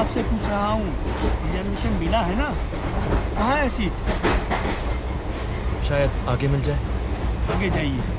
आपसे पूछ रहा हूँ, रिजर्वेशन मिला है ना? कहाँ है सीट? शायद आगे मिल जाए। आगे जाइए।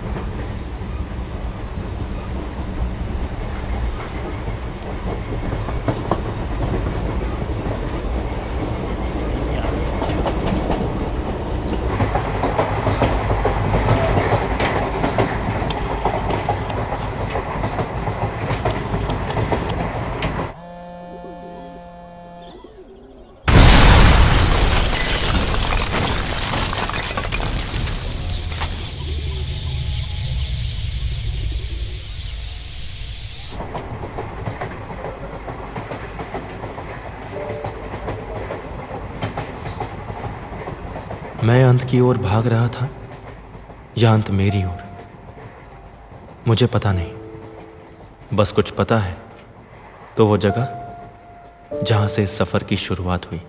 मैं अंत की ओर भाग रहा था या अंत मेरी ओर, मुझे पता नहीं। बस कुछ पता है तो वो जगह जहां से इस सफर की शुरुआत हुई।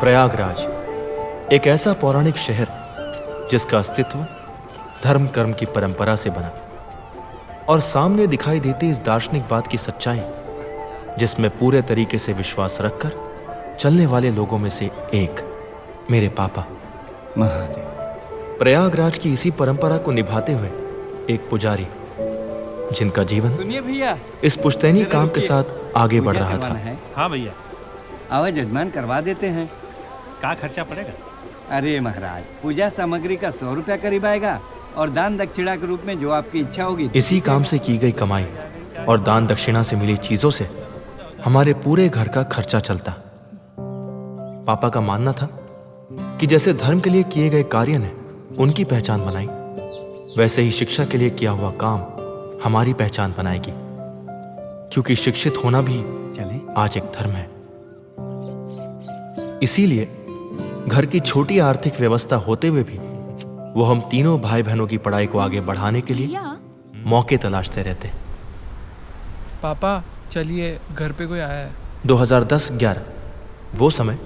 प्रयागराज एक ऐसा पौराणिक शहर जिसका अस्तित्व धर्म कर्म की परंपरा से बना और सामने दिखाई देती इस दार्शनिक बात की सच्चाई जिसमें पूरे तरीके से विश्वास रखकर चलने वाले लोगों में से एक मेरे पापा महादेव। प्रयागराज की इसी परंपरा को निभाते हुए एक पुजारी जिनका जीवन सुनिए भैया, इस पुश्तैनी काम के साथ आगे बढ़ रहा था। हाँ भैया। आवाज जजमान करवा देते हैं। क्या खर्चा पड़ेगा? अरे महाराज, पूजा सामग्री का 100 रुपया करीब आएगा और दान दक्षिणा के रूप में जो आपकी इच्छा होगी। इसी काम से की गई कमाई और दान दक्षिणा से मिली चीजों से हमारे पूरे घर का खर्चा चलता। पापा का मानना था कि जैसे धर्म के लिए किए गए कार्य ने उनकी पहचान बनाई, वैसे ही शिक्षा के लिए किया हुआ काम हमारी पहचान बनाएगी, क्योंकि शिक्षित होना भी चले आज एक धर्म है। इसीलिए घर की छोटी आर्थिक व्यवस्था होते हुए भी वो हम तीनों भाई बहनों की पढ़ाई को आगे बढ़ाने के लिए मौके तलाशते रहते। पापा चलिए, घर पे कोई आया है। 2010-11 वो समय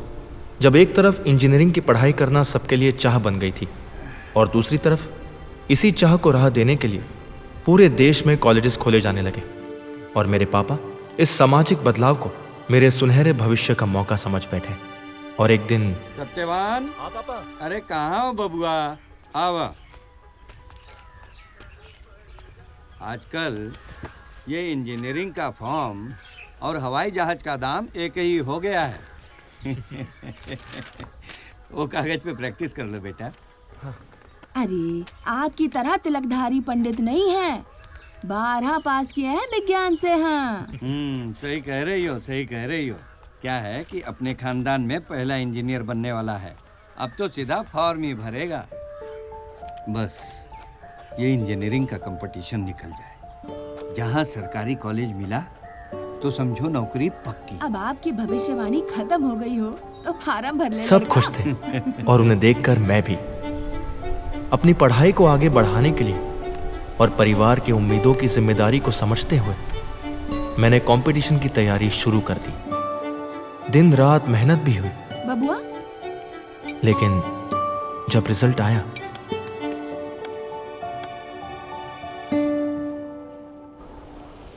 जब एक तरफ इंजीनियरिंग की पढ़ाई करना सबके लिए चाह बन गई थी और दूसरी तरफ इसी चाह को राह देने के लिए पूरे देश में कॉलेजेस खोले जाने लगे और मेरे पापा इस सामाजिक बदलाव को मेरे सुनहरे भविष्य का मौका समझ बैठे। और एक दिन सत्यवान। हाँ पापा। अरे कहाँ हो बबुआ, आवा। आजकल ये इंजीनियरिंग का फॉर्म और हवाई जहाज का दाम एक ही हो गया है। वो कागज पे प्रैक्टिस कर लो बेटा। अरे आपकी तरह तिलकधारी पंडित नहीं है, 12 पास किए हैं विज्ञान से। हाँ सही कह रही हो, सही कह रही हो। क्या है कि अपने खानदान में पहला इंजीनियर बनने वाला है, अब तो सीधा फॉर्म ही भरेगा। बस ये इंजीनियरिंग का कंपटीशन निकल जाए, जहाँ सरकारी कॉलेज मिला तो समझो नौकरी पक्की। अब आपकी भविष्यवाणी खत्म हो गई हो तो फार्म भर ले। सब खुश थे और उन्हें देखकर मैं भी अपनी पढ़ाई को आगे बढ़ाने के लिए और परिवार की उम्मीदों की जिम्मेदारी को समझते हुए मैंने कंपटीशन की तैयारी शुरू कर दी। दिन रात मेहनत भी हुई, बबुआ। लेकिन जब रिजल्ट आया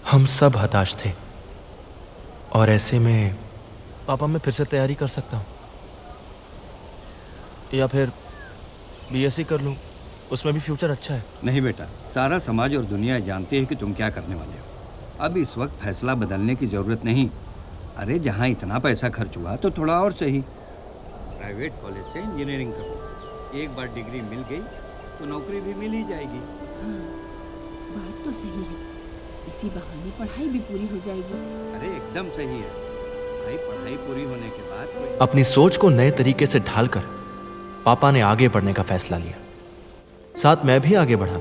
हम सब हताश थे। और ऐसे में पापा, मैं फिर से तैयारी कर सकता हूँ या फिर बीएससी कर लूँ, उसमें भी फ्यूचर अच्छा है। नहीं बेटा, सारा समाज और दुनिया जानती है कि तुम क्या करने वाले हो। अब इस वक्त फैसला बदलने की जरूरत नहीं। अरे जहाँ इतना पैसा खर्च हुआ तो थोड़ा और सही प्राइवेट कॉलेज से इंजीनियरिंग करो। एक बार डिग्री मिल गई तो नौकरी भी मिल ही जाएगी। हाँ, बात तो सही है, इसी बहाने पढ़ाई भी पूरी हो जाएगी। अरे एकदम सही है भाई, पढ़ाई पूरी होने के बाद अपनी सोच को नए तरीके से ढालकर पापा ने आगे बढ़ने का फैसला लिया। साथ मैं भी आगे बढ़ा,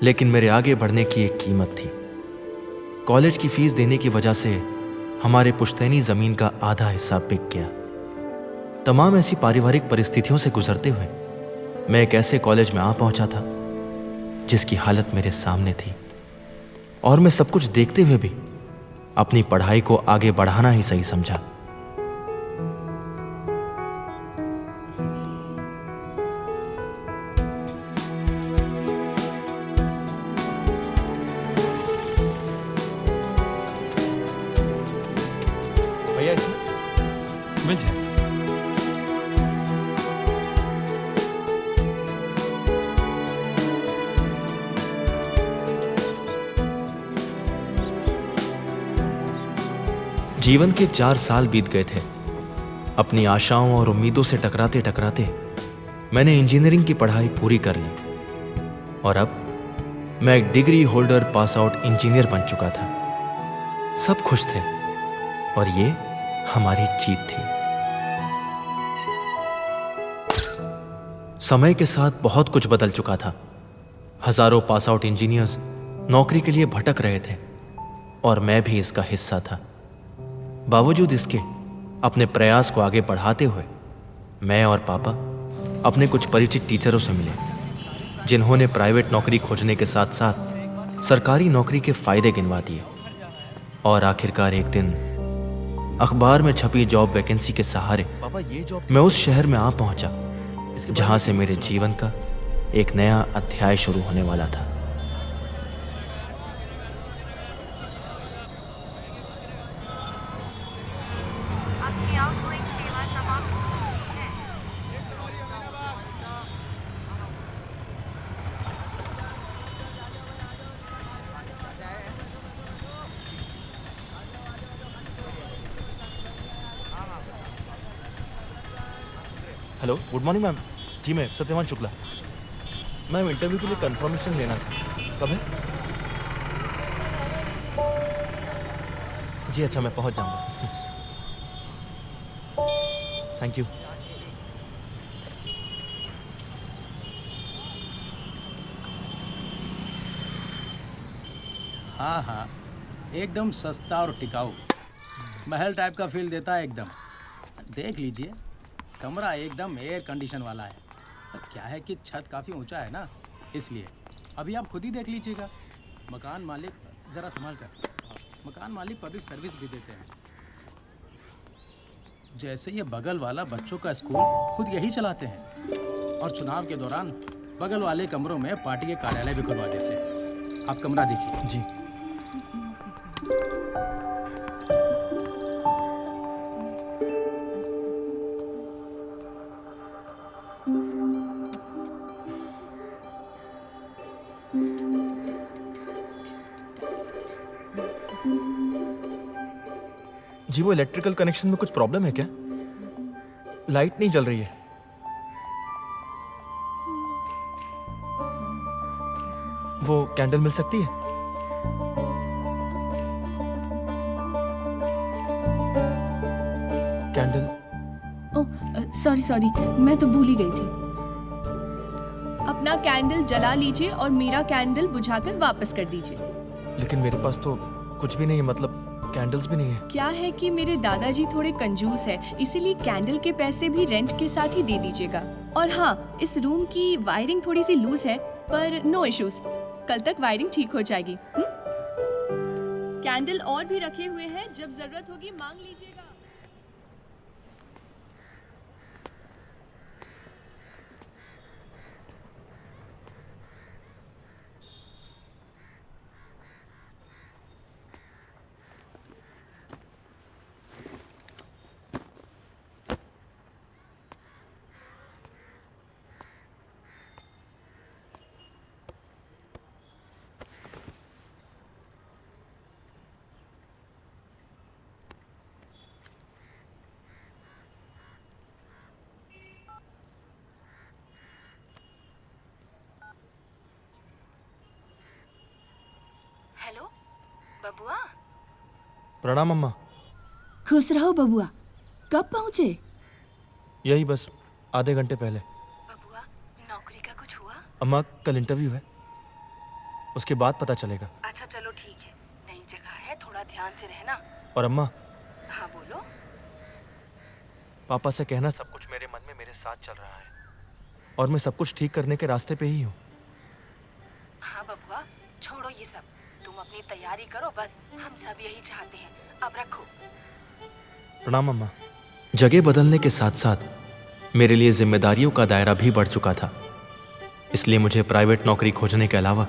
लेकिन मेरे आगे बढ़ने की एक कीमत थी। कॉलेज की फीस देने की वजह से हमारे पुश्तैनी जमीन का आधा हिस्सा बिक गया। तमाम ऐसी पारिवारिक परिस्थितियों से गुजरते हुए मैं एक ऐसे कॉलेज में आ पहुंचा था जिसकी हालत मेरे सामने थी और मैं सब कुछ देखते हुए भी अपनी पढ़ाई को आगे बढ़ाना ही सही समझा। जीवन के 4 साल बीत गए थे। अपनी आशाओं और उम्मीदों से टकराते टकराते मैंने इंजीनियरिंग की पढ़ाई पूरी कर ली और अब मैं एक degree holder pass out engineer बन चुका था। सब खुश थे और ये हमारी जीत थी। समय के साथ बहुत कुछ बदल चुका था। हजारों पास आउट इंजीनियर्स नौकरी के लिए भटक रहे थे और मैं भी इसका हिस्सा था। बावजूद इसके अपने प्रयास को आगे बढ़ाते हुए मैं और पापा अपने कुछ परिचित टीचरों से मिले, जिन्होंने प्राइवेट नौकरी खोजने के साथ साथ सरकारी नौकरी के फायदे गिनवा दिए। और आखिरकार एक दिन अखबार में छपी जॉब वैकेंसी के सहारे मैं उस शहर में आ पहुंचा जहां से मेरे जीवन का एक नया अध्याय शुरू होने वाला था। Hello, good morning ma'am. जी मैं सत्यवान शुक्ला। मैम इंटरव्यू के लिए कंफर्मेशन लेना था। कब है? जी अच्छा, मैं पहुंच जाऊंगा। Thank you. हाँ हाँ, एकदम सस्ता और टिकाऊ, महल टाइप का फील देता है एकदम। देख लीजिए, कमरा एकदम एयर कंडीशन वाला है। अब क्या है कि छत काफ़ी ऊंचा है ना, इसलिए अभी आप खुद ही देख लीजिएगा। मकान मालिक, ज़रा संभाल कर, मकान मालिक पब्लिक सर्विस भी देते हैं। जैसे ये बगल वाला बच्चों का स्कूल खुद यही चलाते हैं और चुनाव के दौरान बगल वाले कमरों में पार्टी के कार्यालय भी खुलवा देते हैं। आप कमरा देखिए। जी जी, वो इलेक्ट्रिकल कनेक्शन में कुछ प्रॉब्लम है क्या? लाइट नहीं जल रही है। वो कैंडल मिल सकती है? कैंडल? ओह सॉरी, मैं तो भूल ही गई थी। अपना कैंडल जला लीजिए और मेरा कैंडल बुझाकर वापस कर दीजिए। लेकिन मेरे पास तो कुछ भी नहीं है, मतलब कैंडल्स भी नहीं है। क्या है कि मेरे दादाजी थोड़े कंजूस है, इसीलिए कैंडल के पैसे भी रेंट के साथ ही दे दीजिएगा। और हाँ, इस रूम की वायरिंग थोड़ी सी लूज है, पर नो इश्यूज, कल तक वायरिंग ठीक हो जाएगी। कैंडल और भी रखे हुए हैं, जब जरूरत होगी मांग लीजिएगा। हेलो बबुआ। प्रणाम अम्मा। खुश रहो बबुआ। कब पहुँचे? यही बस आधे घंटे पहले। बबुआ, नौकरी का कुछ हुआ? अम्मा कल इंटरव्यू है, उसके बाद पता चलेगा। अच्छा चलो ठीक है, नई जगह है, थोड़ा ध्यान से रहना। और अम्मा, हाँ बोलो। पापा से कहना सब कुछ मेरे मन में मेरे साथ चल रहा है और मैं सब कुछ ठीक करने के रास्ते पे ही हूँ। हाँ बबुआ, छोड़ो ये सब, तुम अपनी तैयारी करो, बस हम सब यही चाहते हैं। अब रखो। प्रणाम अम्मा। जगह बदलने के साथ साथ मेरे लिए जिम्मेदारियों का दायरा भी बढ़ चुका था, इसलिए मुझे प्राइवेट नौकरी खोजने के अलावा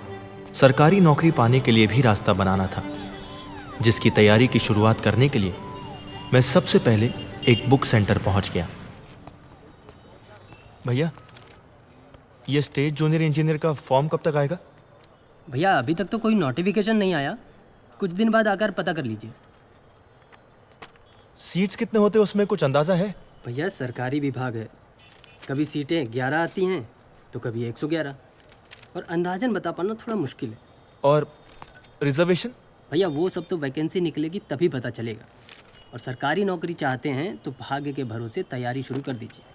सरकारी नौकरी पाने के लिए भी रास्ता बनाना था, जिसकी तैयारी की शुरुआत करने के लिए मैं सबसे पहले एक बुक सेंटर पहुंच गया। भैया, ये स्टेट जूनियर इंजीनियर का फॉर्म कब तक आएगा? भैया अभी तक तो कोई नोटिफिकेशन नहीं आया, कुछ दिन बाद आकर पता कर लीजिए। सीट्स कितने होते उसमें कुछ अंदाजा है? भैया सरकारी विभाग है, कभी सीटें 11 आती हैं तो कभी 111, और अंदाजन बता पाना थोड़ा मुश्किल है। और रिजर्वेशन? भैया वो सब तो वैकेंसी निकलेगी तभी पता चलेगा, और सरकारी नौकरी चाहते हैं तो भाग्य के भरोसे तैयारी शुरू कर दीजिए,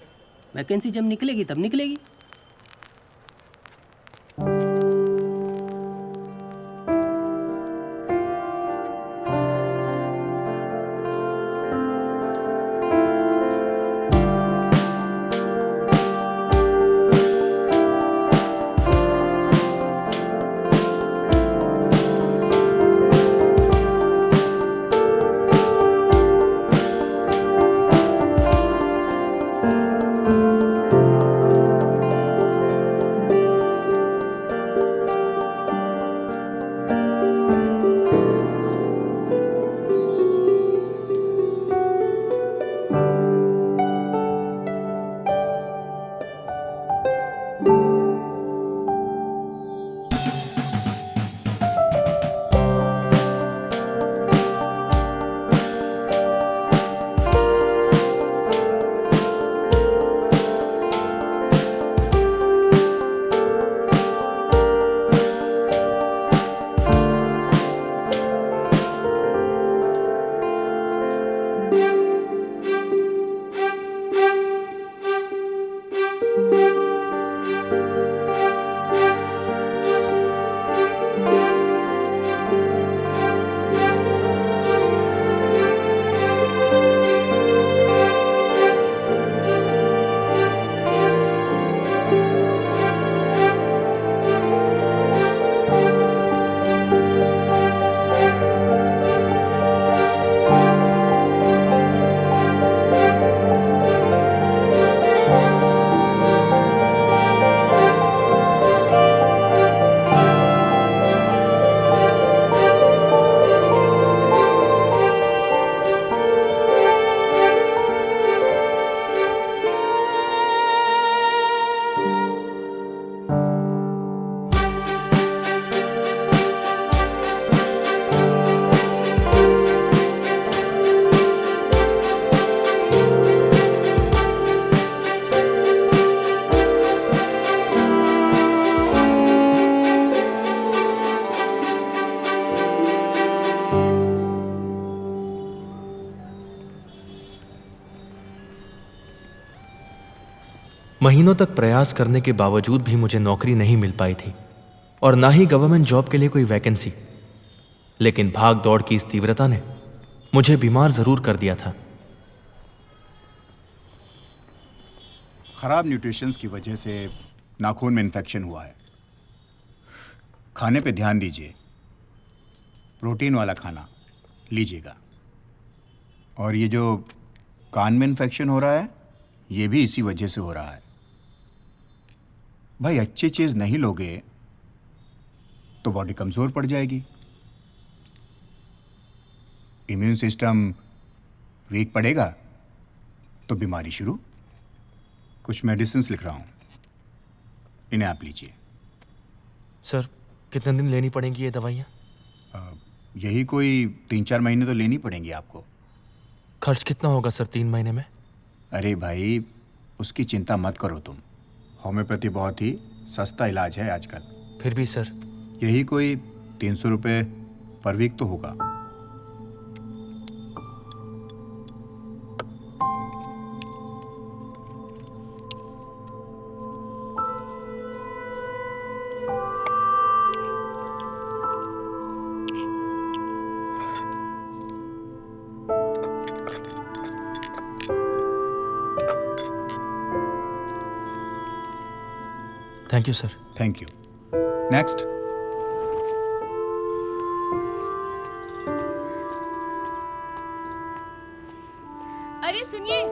वैकेंसी जब निकलेगी तब निकलेगी। महीनों तक प्रयास करने के बावजूद भी मुझे नौकरी नहीं मिल पाई थी और ना ही गवर्नमेंट जॉब के लिए कोई वैकेंसी। लेकिन भाग दौड़ की इस तीव्रता ने मुझे बीमार जरूर कर दिया था। खराब न्यूट्रिशंस की वजह से नाखून में इन्फेक्शन हुआ है। खाने पे ध्यान दीजिए, प्रोटीन वाला खाना लीजिएगा। और ये जो कान में इन्फेक्शन हो रहा है ये भी इसी वजह से हो रहा है। भाई अच्छी चीज़ नहीं लोगे तो बॉडी कमज़ोर पड़ जाएगी, इम्यून सिस्टम वीक पड़ेगा तो बीमारी शुरू। कुछ मेडिसिन्स लिख रहा हूँ, इन्हें आप लीजिए। सर कितने दिन लेनी पड़ेंगी ये दवाइयाँ? यही कोई 3-4 महीने तो लेनी पड़ेंगी आपको। खर्च कितना होगा सर 3 महीने में? अरे भाई उसकी चिंता मत करो तुम, होम्योपैथी बहुत ही सस्ता इलाज है आजकल। फिर भी सर यही कोई 300 रुपये पर वीक तो होगा। Thank you sir. Thank you. Next. अरे सुनिए,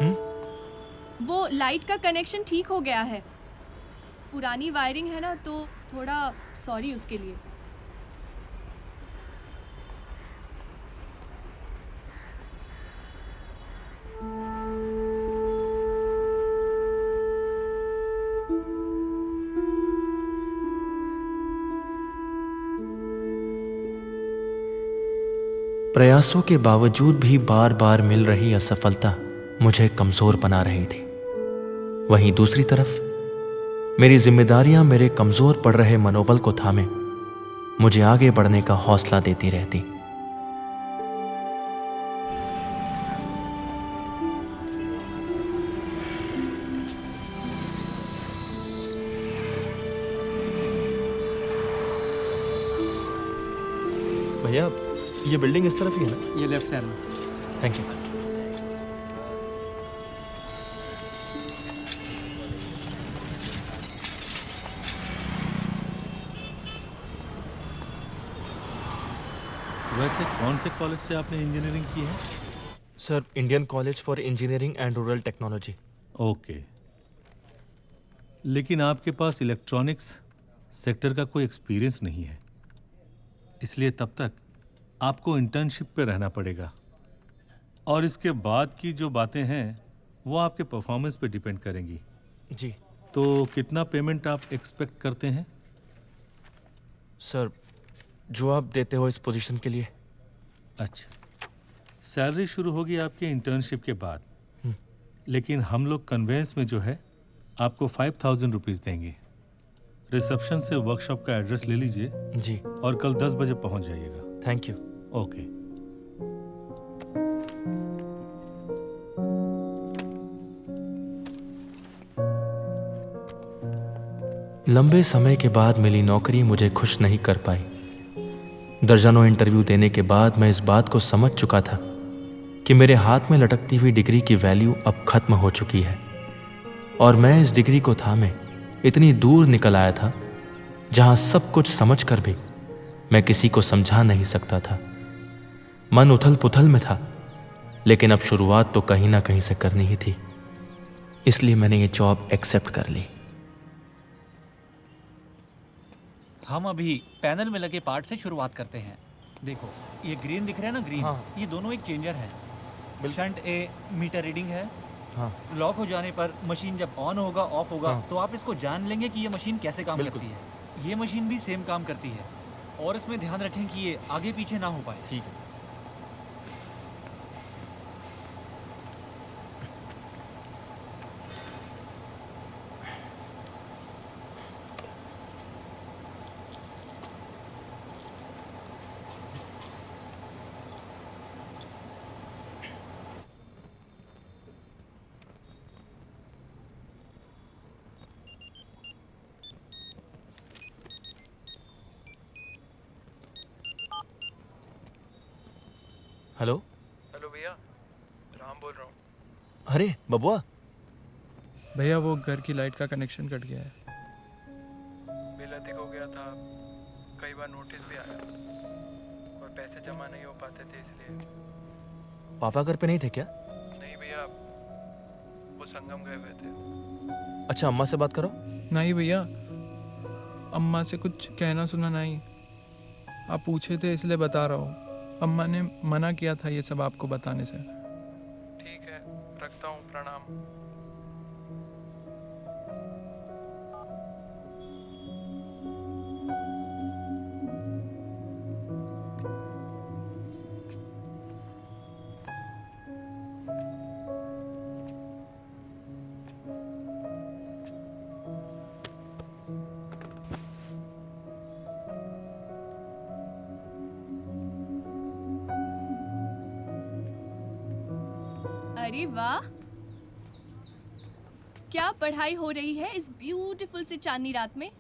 वो लाइट का कनेक्शन ठीक हो गया है। पुरानी वायरिंग है ना, तो थोड़ा सॉरी उसके लिए। प्रयासों के बावजूद भी बार बार मिल रही असफलता मुझे कमजोर बना रही थी। वहीं दूसरी तरफ मेरी जिम्मेदारियां मेरे कमजोर पड़ रहे मनोबल को थामे मुझे आगे बढ़ने का हौसला देती रहती। भैया ये बिल्डिंग इस तरफ ही है ना? ये लेफ्ट साइड में। Thank you. वैसे कौन से कॉलेज से आपने इंजीनियरिंग की है? Sir, Indian college for engineering and rural technology. Okay, लेकिन आपके पास इलेक्ट्रॉनिक्स सेक्टर का कोई एक्सपीरियंस नहीं है, इसलिए तब तक आपको इंटर्नशिप पे रहना पड़ेगा। और इसके बाद की जो बातें हैं वो आपके परफॉर्मेंस पे डिपेंड करेंगी। जी तो कितना पेमेंट आप एक्सपेक्ट करते हैं? सर, जो आप देते हो इस पोजीशन के लिए। अच्छा, सैलरी शुरू होगी आपके इंटर्नशिप के बाद, लेकिन हम लोग कन्वेंस में जो है आपको 5000 रुपीज़ देंगे। रिसेप्शन से वर्कशॉप का एड्रेस ले लीजिए जी, और कल 10 बजे पहुंच जाइएगा। Thank you. ओके। लंबे समय के बाद मिली नौकरी मुझे खुश नहीं कर पाई। दर्जनों इंटरव्यू देने के बाद मैं इस बात को समझ चुका था कि मेरे हाथ में लटकती हुई डिग्री की वैल्यू अब खत्म हो चुकी है और मैं इस डिग्री को थामे इतनी दूर निकल आया था जहां सब कुछ समझकर भी मैं किसी को समझा नहीं सकता था। मन उथल पुथल में था, लेकिन अब शुरुआत तो कहीं ना कहीं से करनी ही थी, इसलिए मैंने ये जॉब एक्सेप्ट कर ली। हम अभी पैनल में लगे पार्ट से शुरुआत करते हैं। देखो ये ग्रीन दिख रहा है ना, ग्रीन। हाँ। ये दोनों एक चेंजर है। शंट ए मीटर रीडिंग है। हाँ, लॉक हो जाने पर मशीन जब ऑन होगा ऑफ होगा हाँ। तो आप इसको जान लेंगे कि ये मशीन कैसे काम बिल्कुल। करती है। ये मशीन भी सेम काम करती है और इसमें ध्यान रखें कि ये आगे पीछे ना हो पाए। ठीक है। हेलो हेलो भैया, राम बोल रहा हूँ। अरे बबुआ, भैया वो घर की लाइट का कनेक्शन कट गया है। बिल अधिक हो गया था, कई बार नोटिस भी आया और पैसे जमा नहीं हो पाते थे, इसलिए। पापा घर पे नहीं थे क्या? नहीं भैया, वो संगम गए हुए थे। अच्छा, अम्मा से बात करो। नहीं भैया, अम्मा से कुछ कहना सुना नहीं। आप पूछे थे इसलिए बता रहा हूँ। अम्मा ने मना किया था ये सब आपको बताने से। ठीक है, रखता हूँ, प्रणाम। अरे वाह, क्या पढ़ाई हो रही है इस ब्यूटीफुल से चांदनी रात में।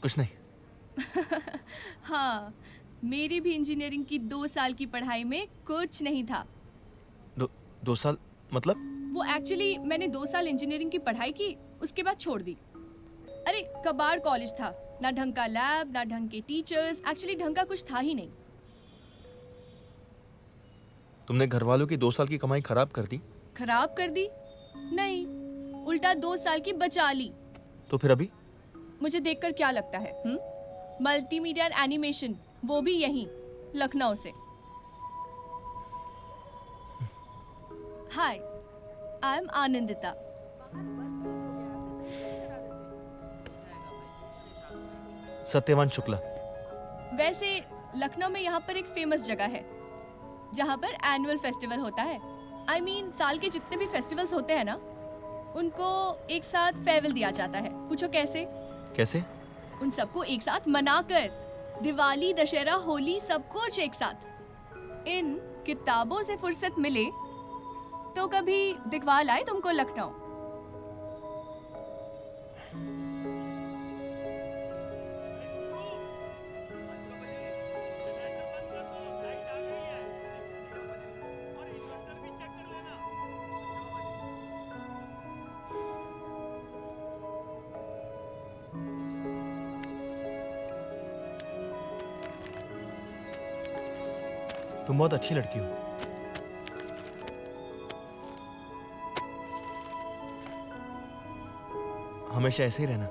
कुछ नहीं। हाँ, मेरी भी इंजीनियरिंग की 2 साल की पढ़ाई में कुछ नहीं था। 2 साल मतलब? वो एक्चुअली मैंने 2 साल इंजीनियरिंग की पढ़ाई की, उसके बाद छोड़ दी। अरे कबाड़ कॉलेज था, ना ढंग का लैब, ना ढंग के टीचर्स, एक्चुअली ढंग का कुछ था ही नहीं। तुमने घर वालों की 2 साल की कमाई खराब कर दी? खराब कर दी? नहीं, उल्टा 2 साल की बचा ली। तो फिर अभी? मुझे देखकर क्या लगता है? मल्टीमीडिया एंड एनिमेशन, वो भी यहीं लखनऊ से। हाय, आई एम आनंदिता। सत्यवान शुक्ला। वैसे लखनऊ में यहाँ पर एक फेमस जगह है जहाँ पर एनुअल फेस्टिवल होता है। I mean, साल के जितने भी फेस्टिवल्स होते हैं ना, उनको एक साथ फेयरवेल दिया जाता है। पूछो कैसे? कैसे? उन सबको एक साथ मनाकर, दिवाली, दशहरा, होली, सब कुछ एक साथ। इन किताबों से फुर्सत मिले तो कभी दिखवा लाए तुमको लखनऊ। तुम बहुत अच्छी लड़की हो। हमेशा ऐसे ही रहना।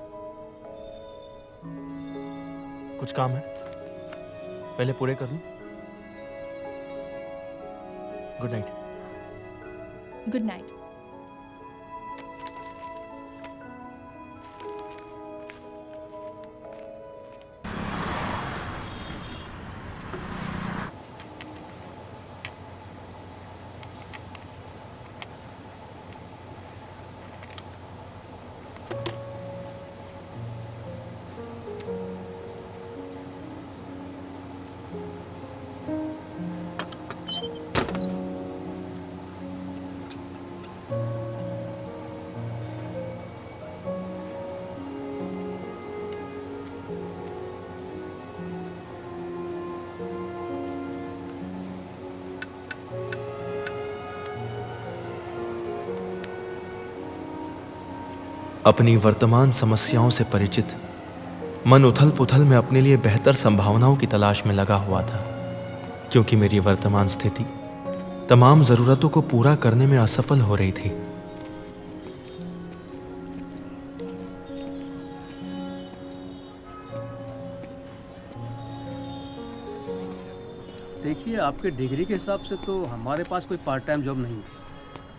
कुछ काम है, पहले पूरे कर लूं। Good night. Good night. अपनी वर्तमान समस्याओं से परिचित मन उथल पुथल में अपने लिए बेहतर संभावनाओं की तलाश में लगा हुआ था, क्योंकि मेरी वर्तमान स्थिति तमाम जरूरतों को पूरा करने में असफल हो रही थी। देखिए, आपके डिग्री के हिसाब से तो हमारे पास कोई पार्ट टाइम जॉब नहीं है।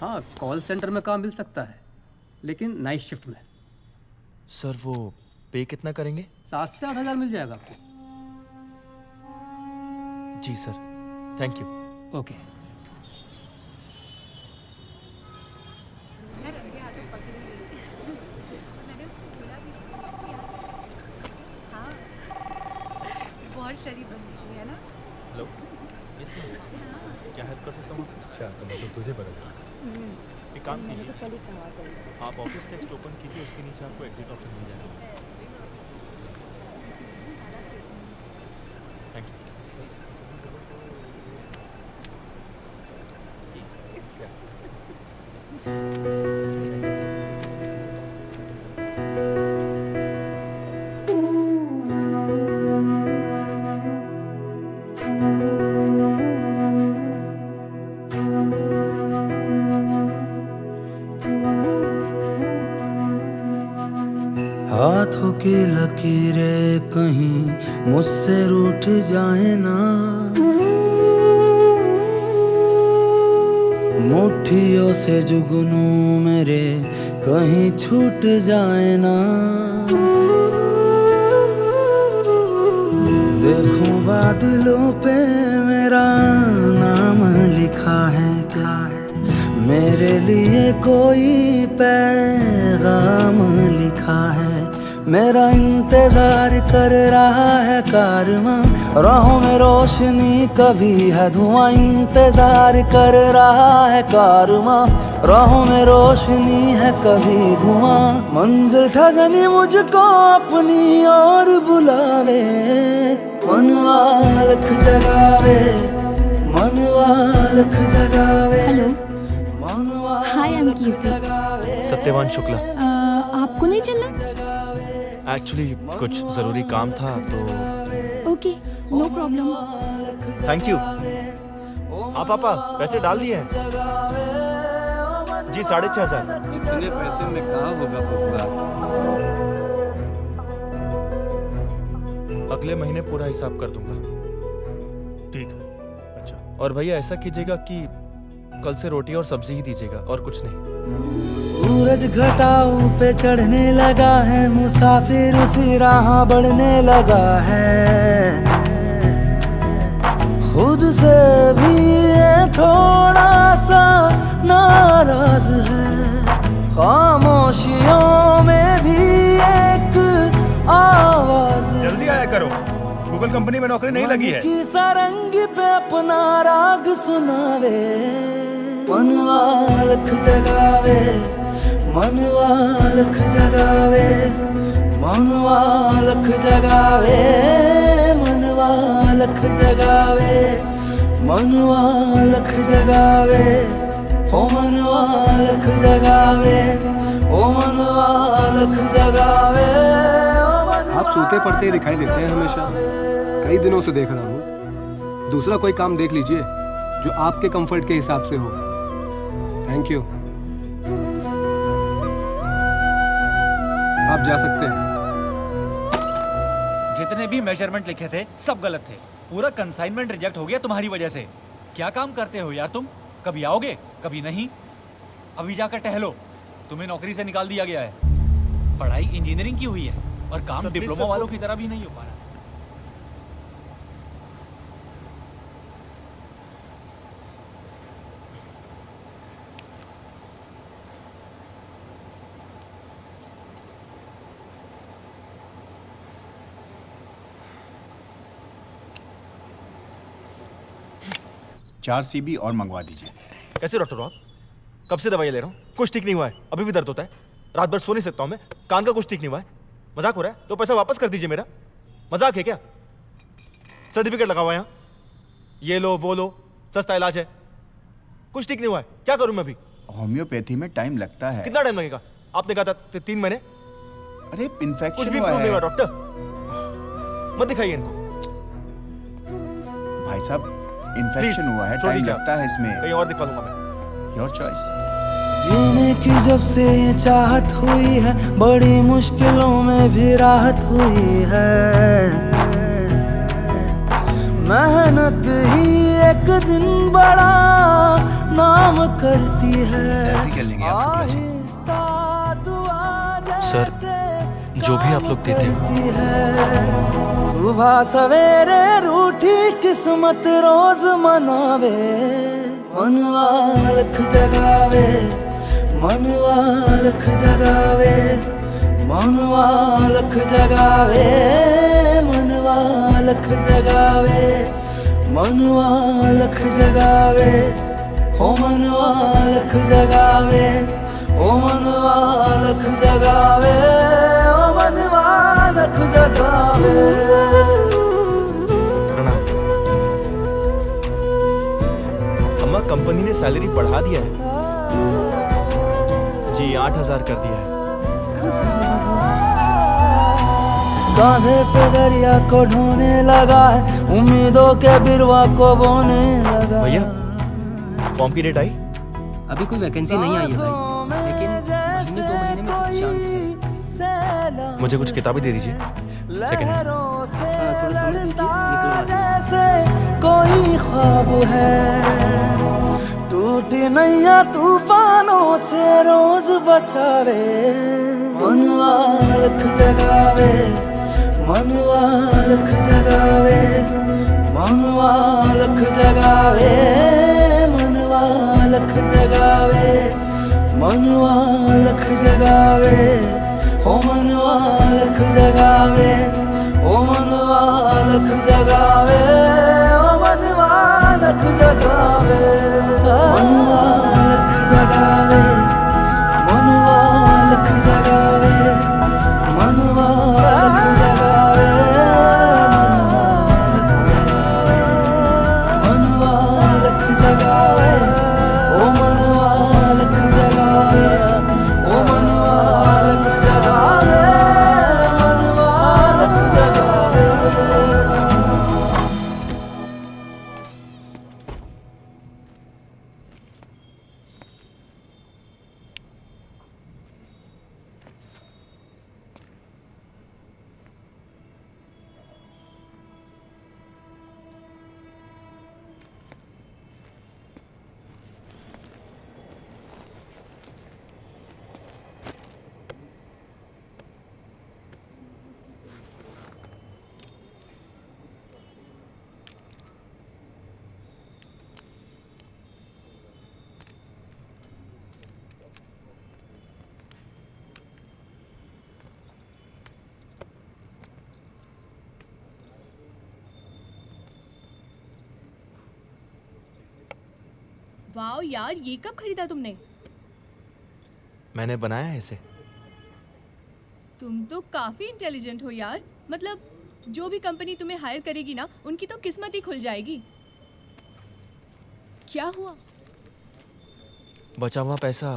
हाँ, कॉल सेंटर में काम मिल सकता है, लेकिन नाइट शिफ्ट में। सर, वो पे कितना करेंगे? 7 से 8 हज़ार मिल जाएगा आपको। जी सर, थैंक यू। ओके। बहुत शरीफ बनती है ना। हेलो, क्या हेल्प कर सकता हूँ? अच्छा, तो मतलब तुझे पता चला। एक काम कीजिए, तो कल ही कहा था इसको। आप ऑफिस टेक्स्ट ओपन कीजिए, उसके नीचे आपको एग्जिट ऑप्शन मिल जाएगा। Thank you. हाथों की लकीरें कहीं मुझसे रूठ जाए ना, मुट्ठियों से जुगनू मेरे कहीं छूट जाए ना। देखूं बादलों पे मेरा नाम लिखा है क्या, मेरे लिए कोई पैगाम लिखा है। मेरा इंतजार कर रहा है कारवां, राहों में रोशनी कभी है धुआं। इंतजार कर रहा है कारवां, राहों में रोशनी है कभी धुआं। मंजिल ठगनी मुझको अपनी ओर बुलावे, मनवा लख जगावे, मनवा लख जगावे। Hello, hi, I am Kirti. Satyavan Shukla. आपको नहीं चलना? एक्चुअली कुछ जरूरी काम था तो। Okay, no problem. Thank you. हाँ पापा, पैसे डाल दिए हैं जी, 6,500। इतने पैसे में कहाँ होगा बबुआ? अगले महीने पूरा हिसाब कर दूंगा। ठीक है। अच्छा, और भैया ऐसा कीजिएगा कि कल से रोटी और सब्जी ही दीजिएगा, और कुछ नहीं। सूरज घटाओं पे चढ़ने लगा है, मुसाफिर उसी राह बढ़ने लगा है। खुद से भी ये थोड़ा सा नाराज है, खामोशियों में भी एक आवाज है। जल्दी आया करो, गूगल कंपनी में नौकरी नहीं लगी है। की सारंग पे अपना राग सुनावे, मनवा लख जगावे, मनवा लख जगावे, मनवा लख जगावे, मनवा लख जगावे, मनवा लख जगावे, ओ मनवा लख जगावे, ओ मनवा लख जगावे। आप सोते पड़ते ही दिखाई देते हैं हमेशा, कई दिनों से देख रहा हूँ। दूसरा कोई काम देख लीजिए जो आपके कंफर्ट के हिसाब से हो। थैंक यू, आप जा सकते हैं। जितने भी मेजरमेंट लिखे थे सब गलत थे, पूरा कंसाइनमेंट रिजेक्ट हो गया तुम्हारी वजह से। क्या काम करते हो यार तुम, कभी आओगे कभी नहीं। अभी जाकर टहलो, तुम्हें नौकरी से निकाल दिया गया है। पढ़ाई इंजीनियरिंग की हुई है और काम डिप्लोमा वालों की तरह भी नहीं हो पा रहा। चार सीबी और मंगवा दीजिए। कैसे डॉक्टर हो आप? कब से दवाई ले रहा हूँ, कुछ ठीक नहीं हुआ है, अभी भी दर्द होता है, रात भर सो नहीं सकता हूँ मैं, कान का कुछ ठीक नहीं हुआ है। मजाक हो रहा है? तो पैसा वापस कर दीजिए मेरा। मजाक है क्या? सर्टिफिकेट लगा हुआ है यहाँ, ये लो वो लो, सस्ता इलाज है, कुछ ठीक नहीं हुआ है, क्या करूँ मैं अभी? होम्योपैथी में टाइम लगता है। कितना टाइम लगेगा? आपने कहा था 3 महीने। अरे इन्फेक्शन कुछ भी हुआ प्रूव नहीं है। हुआ डॉक्टर, मत दिखाइए इनको। भाई साहब इन्फेक्शन हुआ है, टाइम लगता है इसमें। कहीं और दिखा लूंगा मैं। Your choice. जीने की जब से ये चाहत हुई है, बड़ी मुश्किलों में भी राहत हुई है। मेहनत ही एक दिन बड़ा नाम करती है। आहिस्ता दुआ सर, जो भी आप लोग देते हैं। सुबह सवेरे रूठी किस्मत रोज मनावे, मनवा लख जगावे, मनवा लख जगावे, मनवा लख जगावे, मनवा लख जगावे, मनवा लख जगावे, हो मनवा लख जगावे, ओ मनवा लख जगावे, ओ मनवा लख जगावे। अम्मा, कंपनी ने सैलरी बढ़ा दिया है जी, 8,000 कर दिया है। कांधे पे दरिया को ढोने लगा है, उम्मीदों के बिरवा को बोने लगा। भैया, फॉर्म की डेट आई? अभी कोई वैकेंसी नहीं आई है भाई, लेकिन महीने 2 महीने में कुछ चांस है। मुझे कुछ किताबें दे दीजिए, सेकंड हैंड। थोड़ा समझ लीजिए, जैसे कोई ख्वाब है, टूटी नैया तूफानों से रोज बचावे, मनवा लख जगावे, मनवा लख जगावे, मनवा लख जगावे, मनवा लख जगावे, मनवा लख जगावे, ओ मनवा लख जगावे, ओ मनवा लख जगावे, ओ मनवा लख जगावे, मनवा लख जगावे, मनवा लख जगावे, मनवा लख जगावे, मनवा लख जगावे, ओ मनवा लख जगावे, ओ मनवा लख जगावे, मनवा लख जगावे। वाओ यार, ये कब खरीदा तुमने? मैंने बनाया है इसे। तुम तो काफी इंटेलिजेंट हो यार। मतलब जो भी कंपनी तुम्हें हायर करेगी ना, उनकी तो किस्मत ही खुल जाएगी। क्या हुआ? बचा हुआ पैसा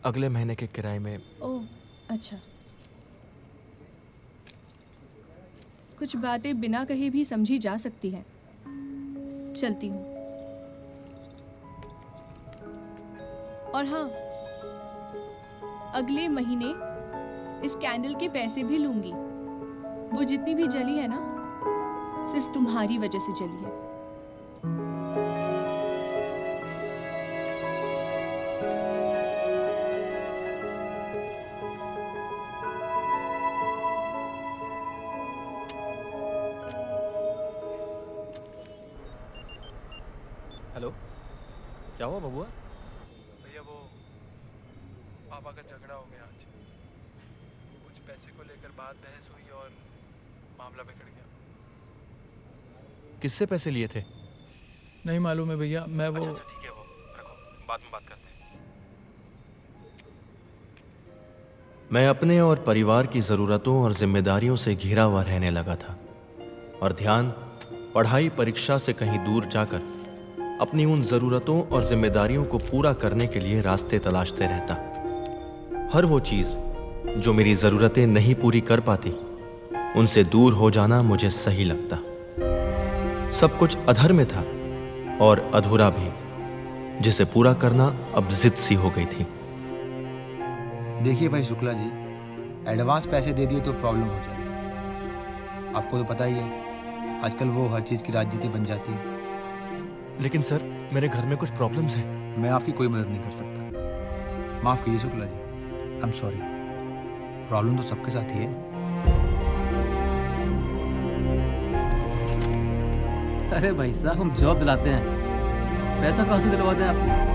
अगले महीने के किराए में। ओह अच्छा। कुछ बातें बिना कहे भी समझी जा सकती हैं। चलती हूँ। और हाँ, अगले महीने इस कैंडल के पैसे भी लूंगी। वो जितनी भी जली है ना, सिर्फ तुम्हारी वजह से जली है। हेलो, क्या हुआ बबुआ? भैया वो पापा का झगड़ा हो गया आज। कुछ पैसे को लेकर बात बहस हुई और मामला बिगड़ गया। किससे पैसे लिए थे? नहीं मालूम है भैया, मैं वो अच्छा ठीक है, वो रखो, बाद में बात करते हैं। मैं अपने और परिवार की ज़रूरतों और जिम्मेदारियों से घिरा हुआ रहने लगा था और ध्यान पढ़ाई परीक्षा से कहीं दूर जाकर अपनी उन ज़रूरतों और जिम्मेदारियों को पूरा करने के लिए रास्ते तलाशते रहता। हर वो चीज़ जो मेरी ज़रूरतें नहीं पूरी कर पाती, उनसे दूर हो जाना मुझे सही लगता। सब कुछ अधर में था और अधूरा भी, जिसे पूरा करना अब जिद सी हो गई थी। देखिए भाई शुक्ला जी, एडवांस पैसे दे दिए तो प्रॉब्लम हो जाएगी। आपको तो पता ही है, आजकल वो हर चीज़ की राजनीति बन जाती है। लेकिन सर, मेरे घर में कुछ प्रॉब्लम्स हैं। मैं आपकी कोई मदद नहीं कर सकता। माफ़ कीजिए Shukla ji, I am sorry. Problem तो सबके साथ ही है। अरे भाई साहब, हम जॉब दिलाते हैं, पैसा कहाँ से दिलवाते हैं आपको?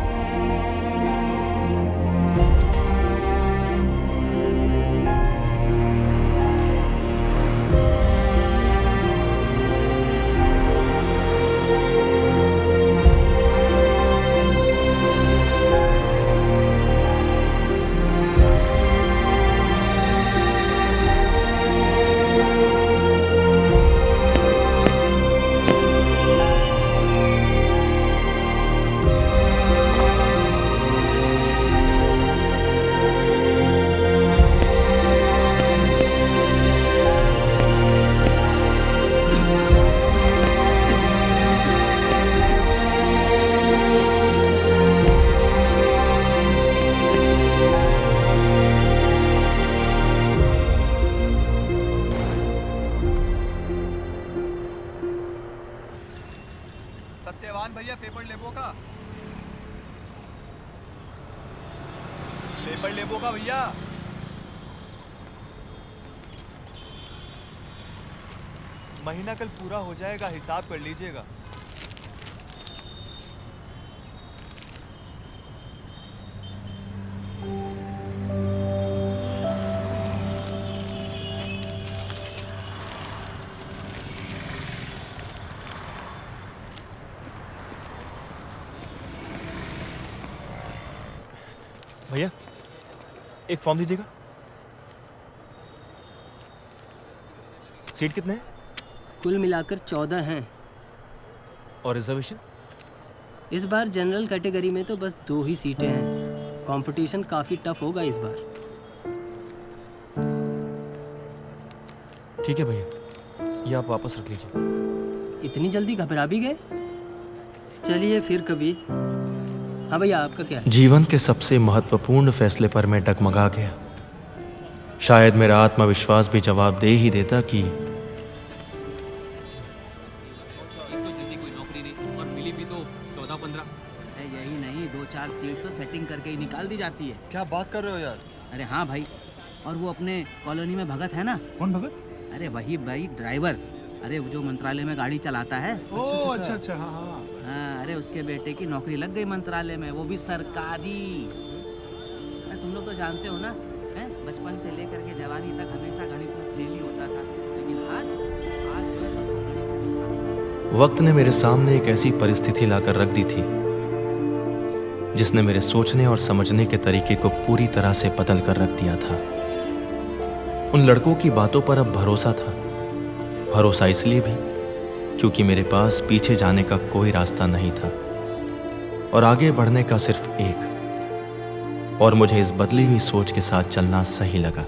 सत्यवान भैया, पेपर लेबो का? पेपर लेबो का भैया? महीना कल पूरा हो जाएगा, हिसाब कर लीजिएगा। भैया, एक फॉर्म दीजिएगा। सीट कितने हैं? कुल मिलाकर 14 हैं। और रिजर्वेशन? इस बार जनरल कैटेगरी में तो बस 2 ही सीटें हैं। कंपटीशन काफ़ी टफ होगा इस बार। ठीक है भैया, ये आप वापस रख लीजिए। इतनी जल्दी घबरा भी गए? चलिए फिर कभी। हाँ भैया, आपका क्या है? जीवन के सबसे महत्वपूर्ण फैसले पर मैं डगमगा गया। शायद मेरा आत्मविश्वास भी जवाब दे ही देता कि यही नहीं, 2-4 सीट तो सेटिंग करके ही निकाल दी जाती है। क्या बात कर रहे हो यार? अरे हाँ भाई, और वो अपने कॉलोनी में भगत है ना? कौन भगत? अरे वही भाई, ड्राइवर। अरे वो जो मंत्रालय में गाड़ी चलाता है। ओह अच्छा अच्छा, हाँ हाँ। हाँ, अरे उसके बेटे की नौकरी लग गई मंत्रालय में, वो भी सरकारी। अरे तुम लोग तो जानते हो ना, हैं? बचपन से लेकर के जवानी तक हमेशा गणित में फेल ही होता था, लेकिन आज जो है सबको वक्त ने मेरे सामने एक ऐसी परिस्थिति लाकर रख दी थी जिसने मेरे सोचने और समझने के तरीके को पूरी तरह से बदल कर रख दिया था। उन लड़कों की बातों पर अब भरोसा था। भरोसा इसलिए भी क्योंकि मेरे पास पीछे जाने का कोई रास्ता नहीं था और आगे बढ़ने का सिर्फ एक। और मुझे इस बदली हुई सोच के साथ चलना सही लगा।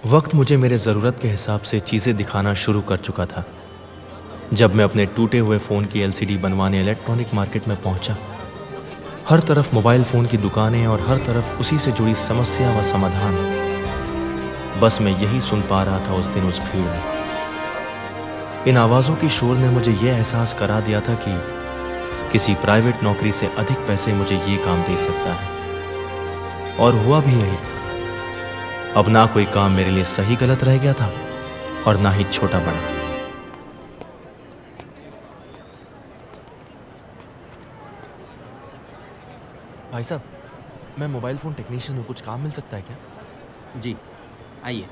वक्त मुझे मेरे ज़रूरत के हिसाब से चीज़ें दिखाना शुरू कर चुका था। जब मैं अपने टूटे हुए फ़ोन की LCD बनवाने इलेक्ट्रॉनिक मार्केट में पहुंचा, हर तरफ मोबाइल फ़ोन की दुकानें और हर तरफ उसी से जुड़ी समस्या व समाधान। बस मैं यही सुन पा रहा था उस दिन उस भीड़ में। इन आवाज़ों की शोर ने मुझे यह एहसास करा दिया था कि किसी प्राइवेट नौकरी से अधिक पैसे मुझे ये काम दे सकता है। और हुआ भी यही। अब ना कोई काम मेरे लिए सही गलत रह गया था और ना ही छोटा बड़ा। भाई साहब, मैं मोबाइल फ़ोन टेक्नीशियन हूँ, कुछ काम मिल सकता है क्या? जी आइए।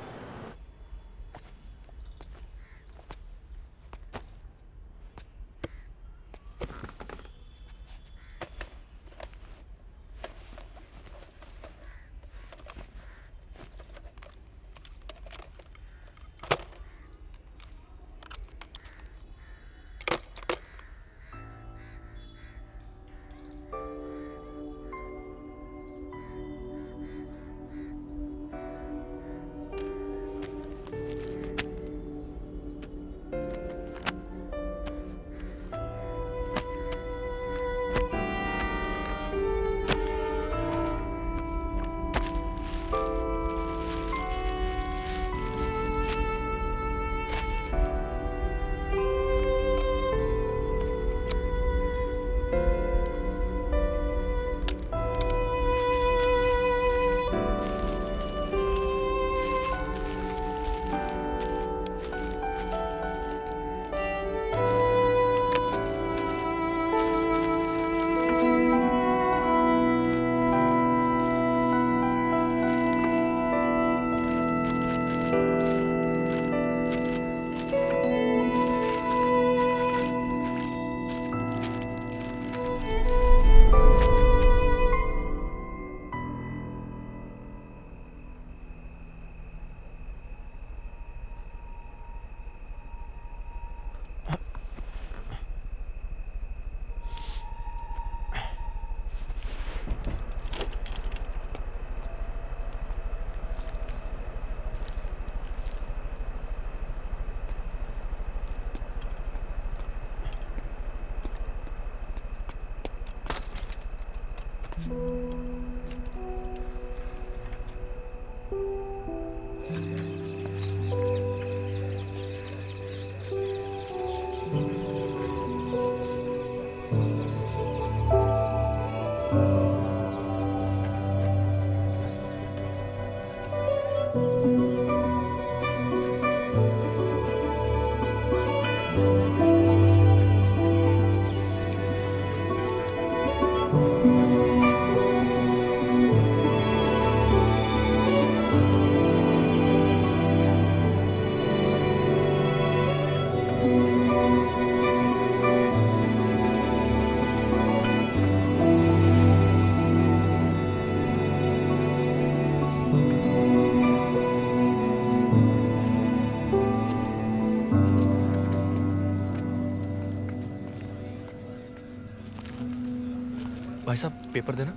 भाई साहब पेपर देना।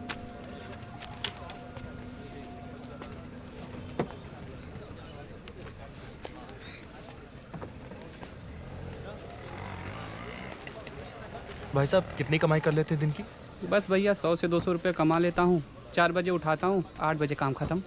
भाई साहब कितनी कमाई कर लेते हैं दिन की? बस भैया 100 से 200 रुपये कमा लेता हूँ। 4 बजे उठाता हूँ, 8 बजे काम ख़त्म।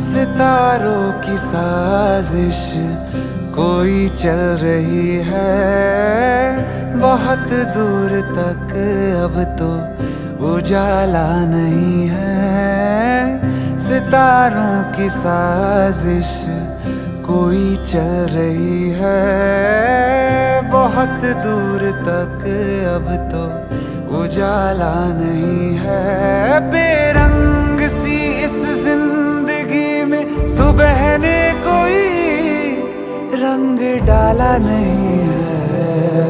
सितारों की साजिश कोई चल रही है, बहुत दूर तक अब तो उजाला नहीं है। सितारों की साजिश कोई चल रही है, बहुत दूर तक अब तो उजाला नहीं है। बेरंग सी इस जिंदगी में सुबह ने कोई रंग डाला नहीं है।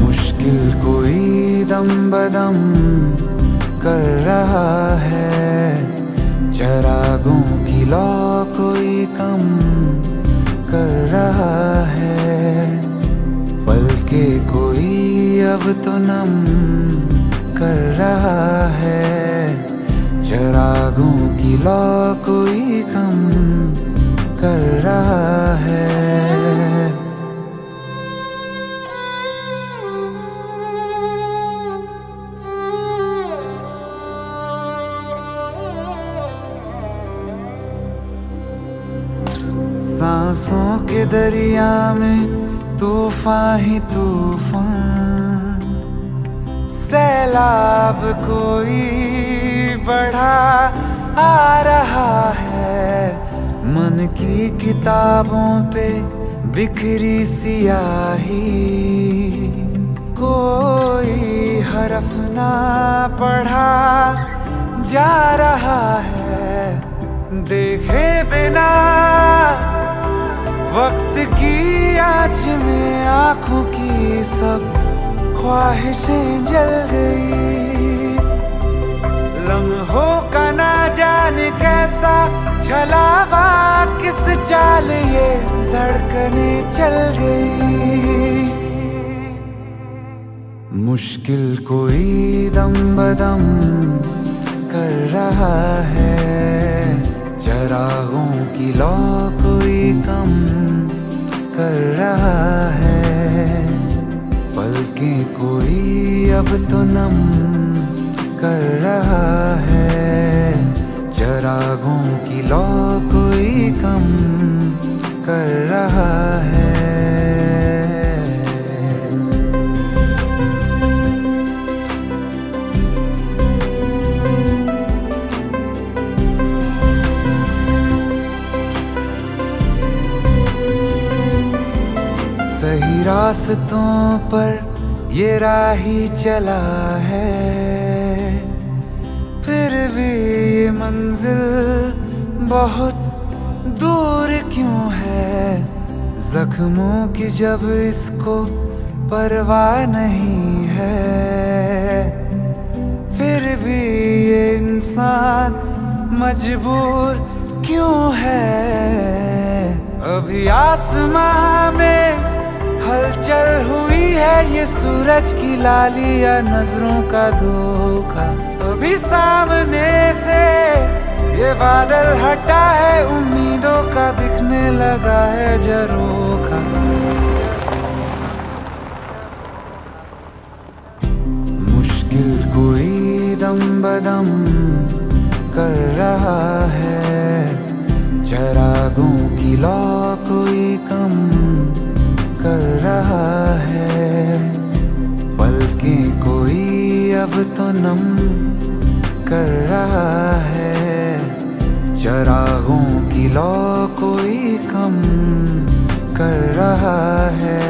मुश्किल कोई दम बदम कर रहा है, चरागों की लौ कोई कम कर रहा है। पलके कोई अब तो नम कर रहा है, चरागों की लौ कोई कम कर रहा है। सांसों के दरिया में तूफान ही तूफान, सैलाब कोई बढ़ा आ रहा है। मन की किताबों पे बिखरी सियाही, कोई हरफ ना पढ़ा जा रहा है। देखे बिना वक्त की आँच में आँखों की सब ख्वाहिशें जल गई। लम्हों का ना जाने कैसा छलावा, किस चाल ये धड़कने चल गई। मुश्किल कोई दम बदम कर रहा है, चरागों की लौ कोई कम कर रहा है। पलकें कोई अब तो नम कर रहा है, चरागों की लौ कोई कम कर रहा है। सही रास्तों पर ये राही चला है, फिर भी ये मंजिल बहुत दूर क्यों है। जख्मों की जब इसको परवाह नहीं है, फिर भी ये इंसान मजबूर क्यों है। अभी आसमां में हलचल हुई है, ये सूरज की लाली या नजरों का धोखा। अभी सामने से ये बादल हटा है, उम्मीदों का दिखने झरोखा। मुश्किल कोई दम बदम कर रहा है, चरागों की लौ कोई कम कर रहा है, पलकें कोई अब तो नम कर रहा है, चरागों की लौ कोई कम कर रहा है।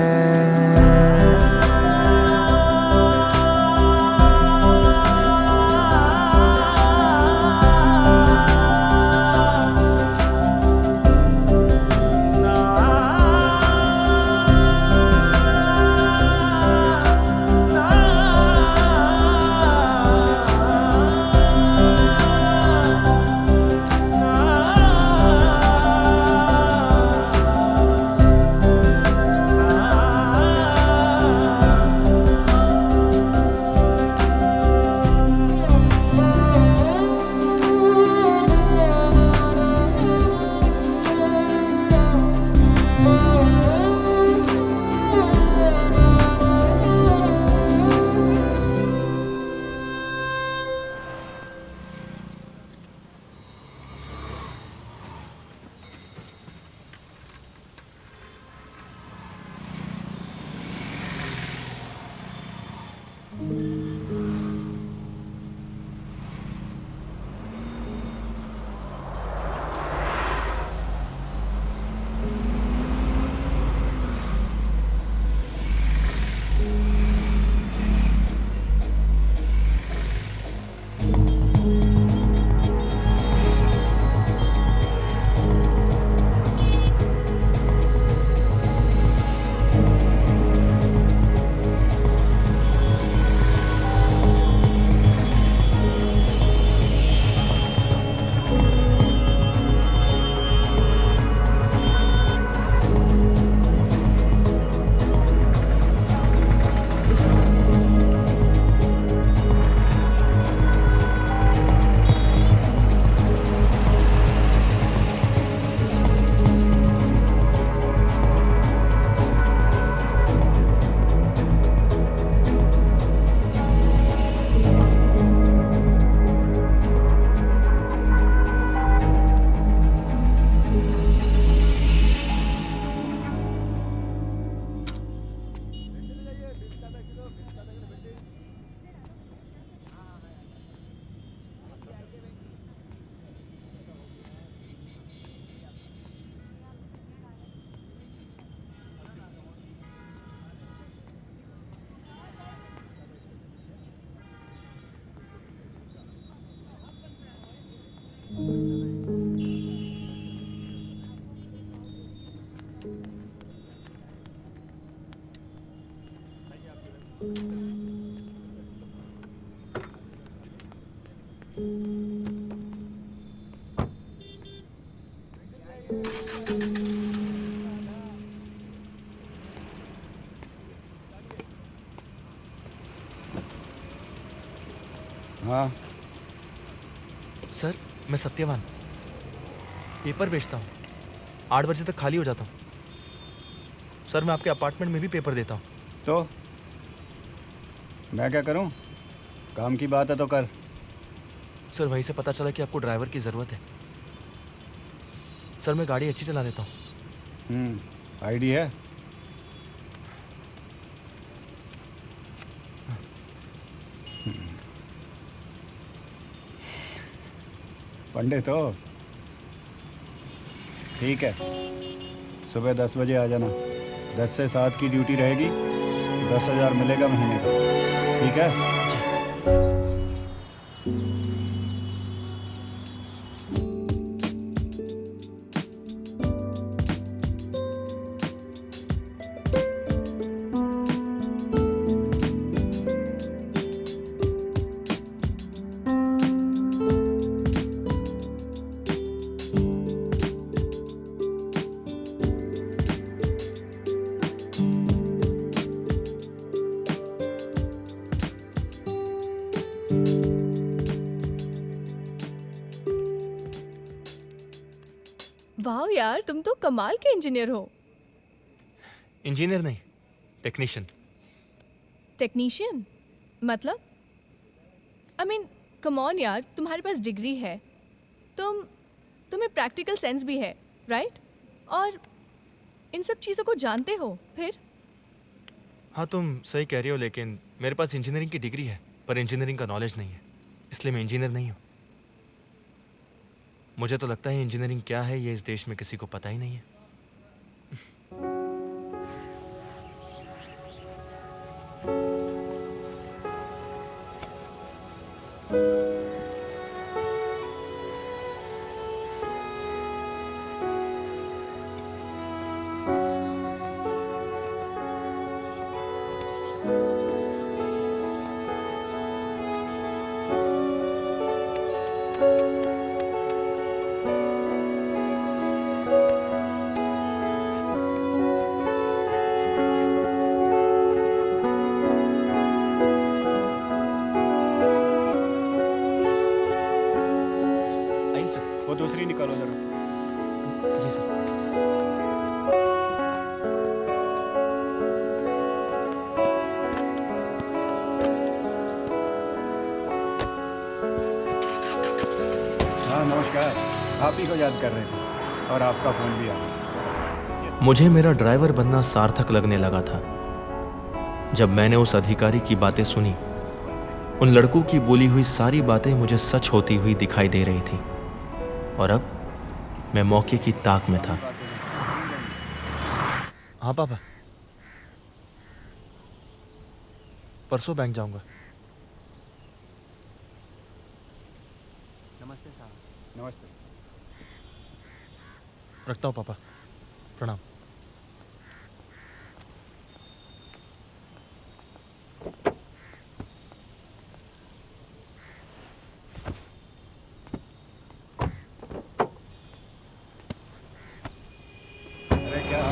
हाँ सर, मैं सत्यवान पेपर बेचता हूँ। 8 बजे तक खाली हो जाता हूँ। सर, मैं आपके अपार्टमेंट में भी पेपर देता हूँ। तो मैं क्या करूँ? काम की बात है तो कर। सर, वहीं से पता चला कि आपको ड्राइवर की ज़रूरत है। सर, मैं गाड़ी अच्छी चला लेता हूँ। आईडी है? पंडित हो? ठीक है, सुबह 10 बजे आ जाना। 10 से 7 की ड्यूटी रहेगी। 10,000 मिलेगा महीने का। ठीक है? वाह यार, तुम तो कमाल के इंजीनियर हो। इंजीनियर नहीं, टेक्नीशियन। टेक्नीशियन मतलब? आई मीन कम ऑन यार, तुम्हारे पास डिग्री है, तुम्हें प्रैक्टिकल सेंस भी है, राइट? और इन सब चीज़ों को जानते हो फिर? हाँ तुम सही कह रही हो, लेकिन मेरे पास इंजीनियरिंग की डिग्री है पर इंजीनियरिंग का नॉलेज नहीं है, इसलिए मैं इंजीनियर नहीं हूँ। मुझे तो लगता है इंजीनियरिंग क्या है ये इस देश में किसी को पता ही नहीं है। वो दूसरी निकालो जरा। जी सर। हाँ नमस्कार, आप ही को याद कर रहे थे और आपका फोन भी आ गया। मुझे मेरा ड्राइवर बनना सार्थक लगने लगा था जब मैंने उस अधिकारी की बातें सुनी। उन लड़कों की बोली हुई सारी बातें मुझे सच होती हुई दिखाई दे रही थी और अब मैं मौके की ताक में था। हाँ पापा, परसों बैंक जाऊंगा। नमस्ते साहब। नमस्ते। रखता हूँ पापा, प्रणाम।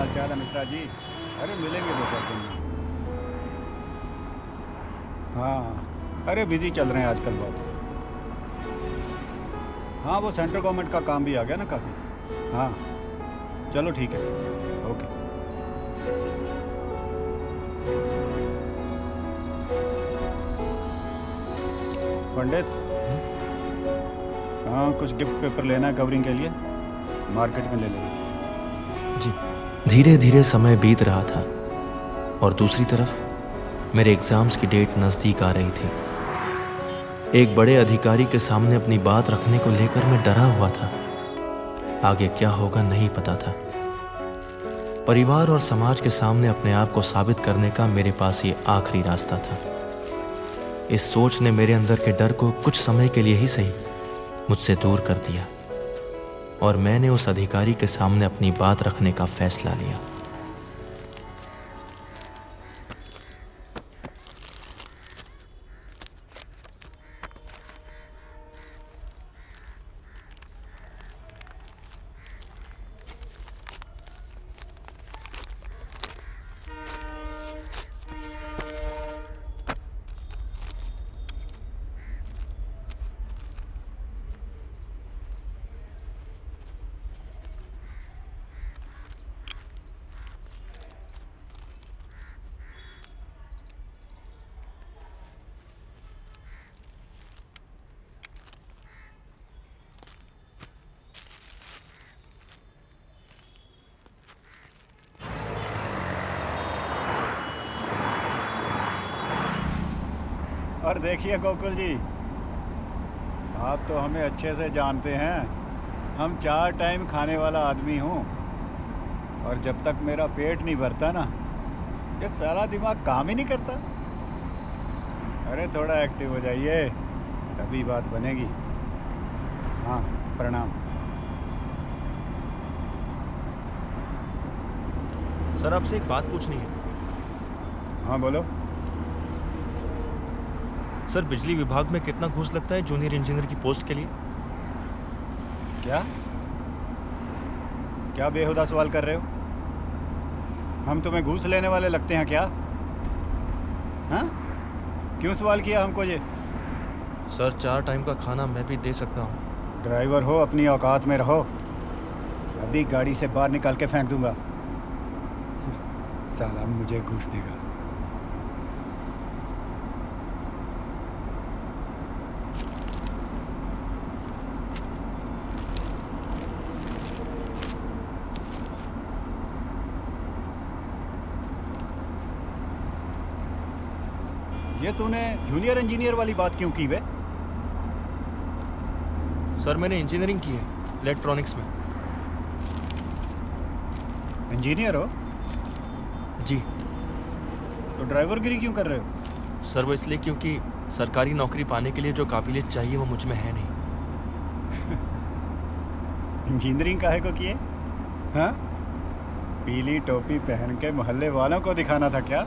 क्या हाल मिश्रा जी? अरे मिलेंगे 2-4 दिन में। हाँ अरे बिजी चल रहे हैं आजकल बहुत। हाँ वो सेंट्रल गवर्नमेंट का काम भी आ गया ना काफ़ी। हाँ चलो ठीक है, ओके। पंडित, हाँ कुछ गिफ्ट पेपर लेना है कवरिंग के लिए, मार्केट में ले लेना। जी। धीरे धीरे समय बीत रहा था और दूसरी तरफ मेरे एग्जाम्स की डेट नज़दीक आ रही थी। एक बड़े अधिकारी के सामने अपनी बात रखने को लेकर मैं डरा हुआ था। आगे क्या होगा नहीं पता था। परिवार और समाज के सामने अपने आप को साबित करने का मेरे पास ये आखिरी रास्ता था। इस सोच ने मेरे अंदर के डर को कुछ समय के लिए ही सही मुझसे दूर कर दिया और मैंने उस अधिकारी के सामने अपनी बात रखने का फैसला लिया। और देखिए गोकुल जी, आप तो हमें अच्छे से जानते हैं। हम 4 टाइम खाने वाला आदमी हूँ और जब तक मेरा पेट नहीं भरता ना, ये सारा दिमाग काम ही नहीं करता। अरे थोड़ा एक्टिव हो जाइए, तभी बात बनेगी। हाँ प्रणाम। सर आपसे एक बात पूछनी है। हाँ बोलो। सर बिजली विभाग में कितना घूस लगता है जूनियर इंजीनियर की पोस्ट के लिए? क्या क्या बेहुदा सवाल कर रहे हो? हम तुम्हें घूस लेने वाले लगते हैं क्या? हाँ क्यों सवाल किया हमको ये? सर 4 टाइम का खाना मैं भी दे सकता हूँ। ड्राइवर हो, अपनी औकात में रहो। अभी गाड़ी से बाहर निकाल के फेंक दूंगा। साला मुझे घूस देगा। ये तूने जूनियर इंजीनियर वाली बात क्यों की बे? सर मैंने इंजीनियरिंग की है इलेक्ट्रॉनिक्स में। इंजीनियर हो? जी। तो ड्राइवरगिरी क्यों कर रहे हो? सर वो इसलिए क्योंकि सरकारी नौकरी पाने के लिए जो काबिलियत चाहिए वो मुझ में है नहीं। इंजीनियरिंग काहे को किए? हाँ? पीली टोपी पहन के मोहल्ले वालों को दिखाना था क्या?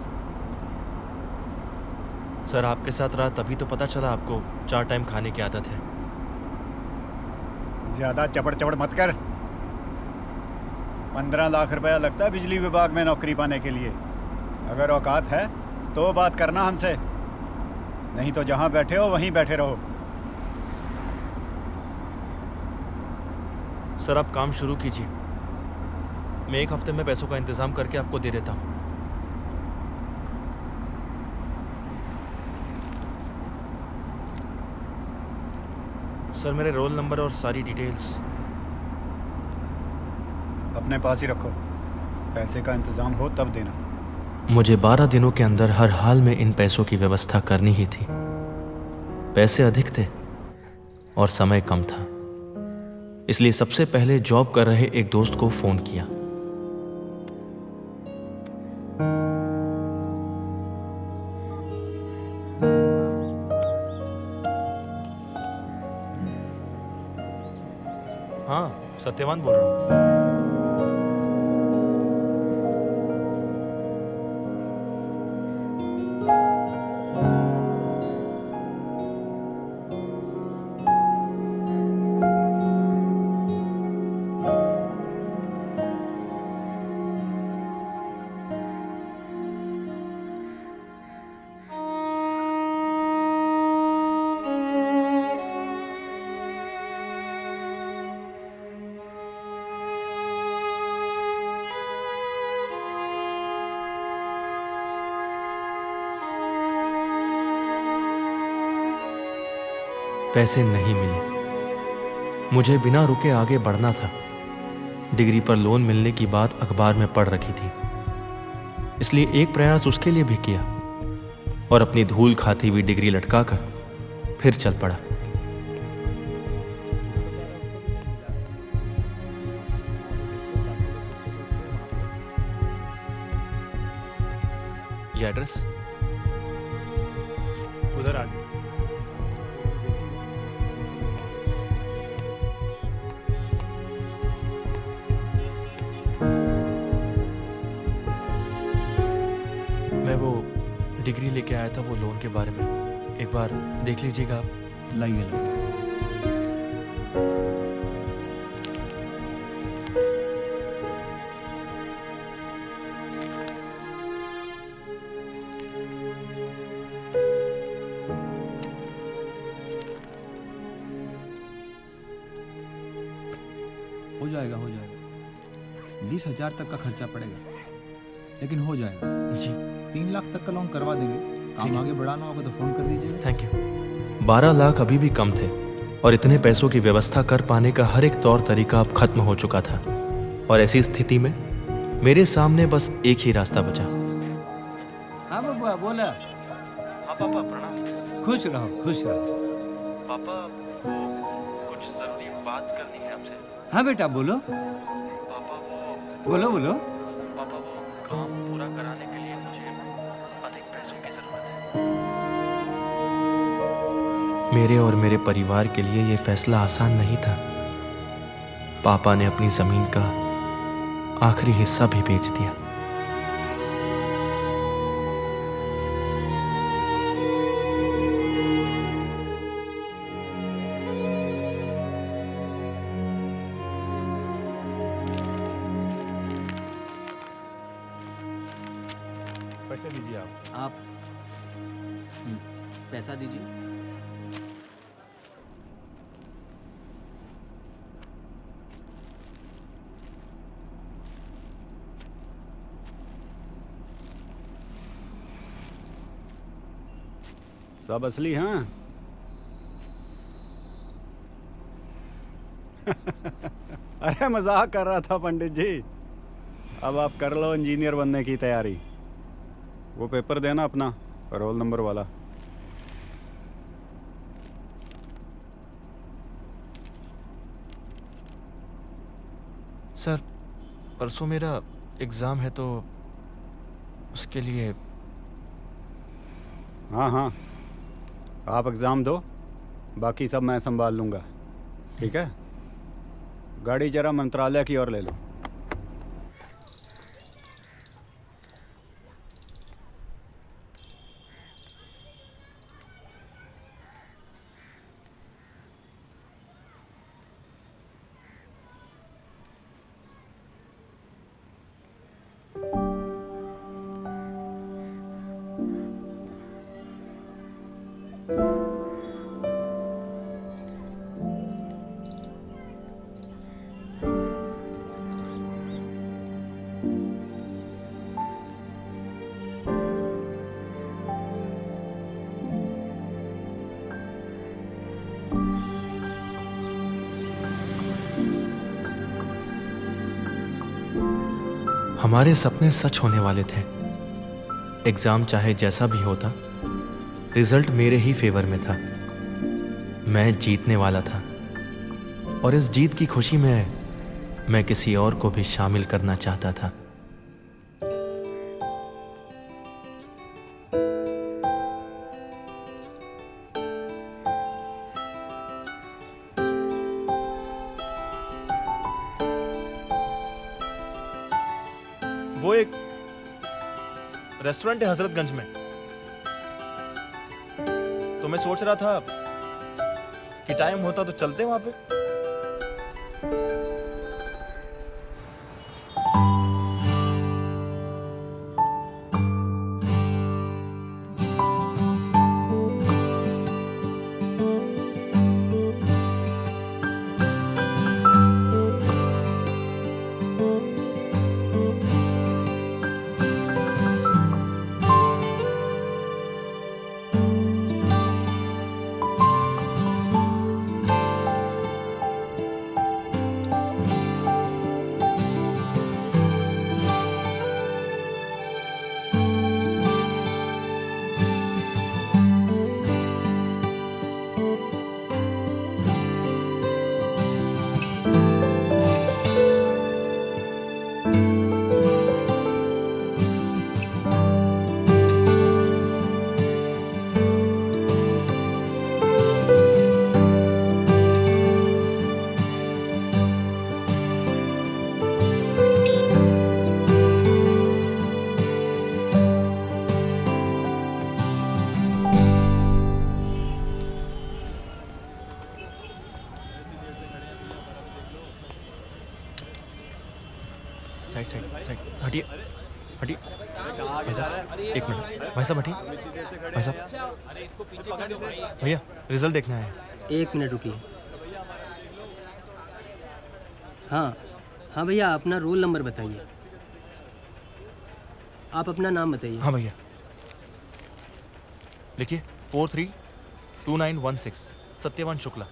सर आपके साथ रहा तभी तो पता चला आपको 4 टाइम खाने की आदत है। ज्यादा चपड़ चपड़ मत कर। 15 लाख रुपया लगता है बिजली विभाग में नौकरी पाने के लिए। अगर औकात है तो बात करना हमसे, नहीं तो जहां बैठे हो वहीं बैठे रहो। सर आप काम शुरू कीजिए, मैं 1 हफ्ते में पैसों का इंतजाम करके आपको दे देता हूँ। सर मेरे रोल नंबर और सारी डिटेल्स अपने पास ही रखो, पैसे का इंतजाम हो तब देना। मुझे 12 दिनों के अंदर हर हाल में इन पैसों की व्यवस्था करनी ही थी। पैसे अधिक थे और समय कम था, इसलिए सबसे पहले जॉब कर रहे एक दोस्त को फोन किया। हाँ सत्यवान बोल रहा हूँ। पैसे नहीं मिले। मुझे बिना रुके आगे बढ़ना था। डिग्री पर लोन मिलने की बात अखबार में पढ़ रखी थी, इसलिए एक प्रयास उसके लिए भी किया और अपनी धूल खाती हुई डिग्री लटकाकर फिर चल पड़ा। ये एड्रेस उधर आ गए। मैं वो डिग्री लेके आया था वो लोन के बारे में, एक बार देख लीजिएगा आप। लाइए हो जाएगा 20,000 तक का खर्चा पड़ेगा, लेकिन हो जाएगा जी। 3 लाख तक का लोन करवा देंगे। काम आगे बढ़ाना होगा तो फोन कर दीजिएगा। Thank you. 12 लाख अभी भी कम थे और इतने पैसों की व्यवस्था कर पाने का हर एक तौर तरीका अब खत्म हो चुका था, और ऐसी स्थिति में मेरे सामने बस एक ही रास्ता बचा। हाँ बबुआ बोला। हाँ पापा प्रणाम। खुश रहो खुश रहो। पापा वो कुछ जरूरी बात करनी है आपसे। हाँ बेटा बोलो। पापा वो बोलो बोलो। पापा वो काम पूरा कराने के लिए मुझे अधिक पैसों की जरूरत है। मेरे और मेरे परिवार के लिए ये फैसला आसान नहीं था। पापा ने अपनी जमीन का आखिरी हिस्सा भी बेच दिया। पैसे दीजिए आप। पैसा दीजिए। सब असली हाँ। अरे मजाक कर रहा था पंडित जी। अब आप कर लो इंजीनियर बनने की तैयारी। वो पेपर देना अपना, रोल नंबर वाला। सर परसों मेरा एग्ज़ाम है तो उसके लिए। हाँ हाँ, आप एग्ज़ाम दो, बाकी सब मैं संभाल लूँगा। ठीक है, गाड़ी जरा मंत्रालय की ओर ले लो। हमारे सपने सच होने वाले थे। एग्ज़ाम चाहे जैसा भी होता, रिजल्ट मेरे ही फेवर में था। मैं जीतने वाला था और इस जीत की खुशी में मैं किसी और को भी शामिल करना चाहता था। वो एक रेस्टोरेंट है हजरतगंज में, तो मैं सोच रहा था कि टाइम होता तो चलते वहां पे। साइड हटिए हटिए। भाई साहब एक मिनट, भाई साहब हटिए। भाई साहब, भैया रिजल्ट देखना है। एक मिनट रुकिए। हाँ हाँ भैया, अपना रोल नंबर बताइए। आप अपना नाम बताइए। हाँ भैया लिखिए 432916 सत्यवान शुक्ला।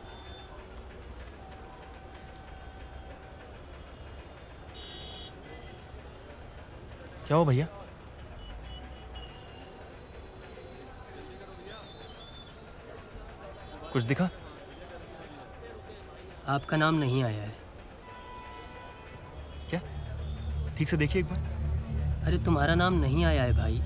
क्या हो भैया? कुछ दिखा? आपका नाम नहीं आया है। क्या? ठीक से देखिए एक बार। अरे तुम्हारा नाम नहीं आया है भाई।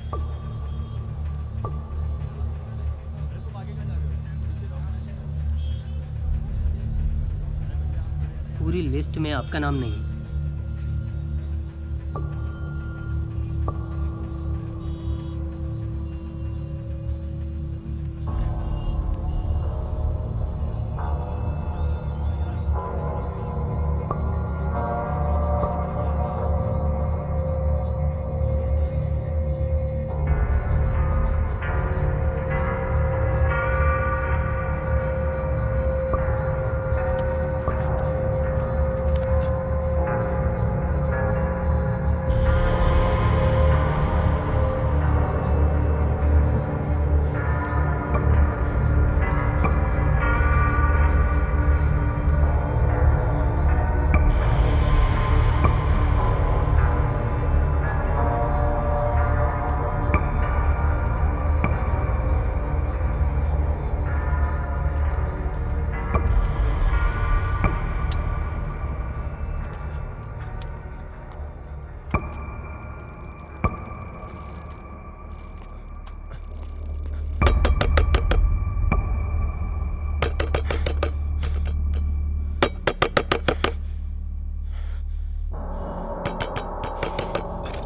पूरी लिस्ट में आपका नाम नहीं।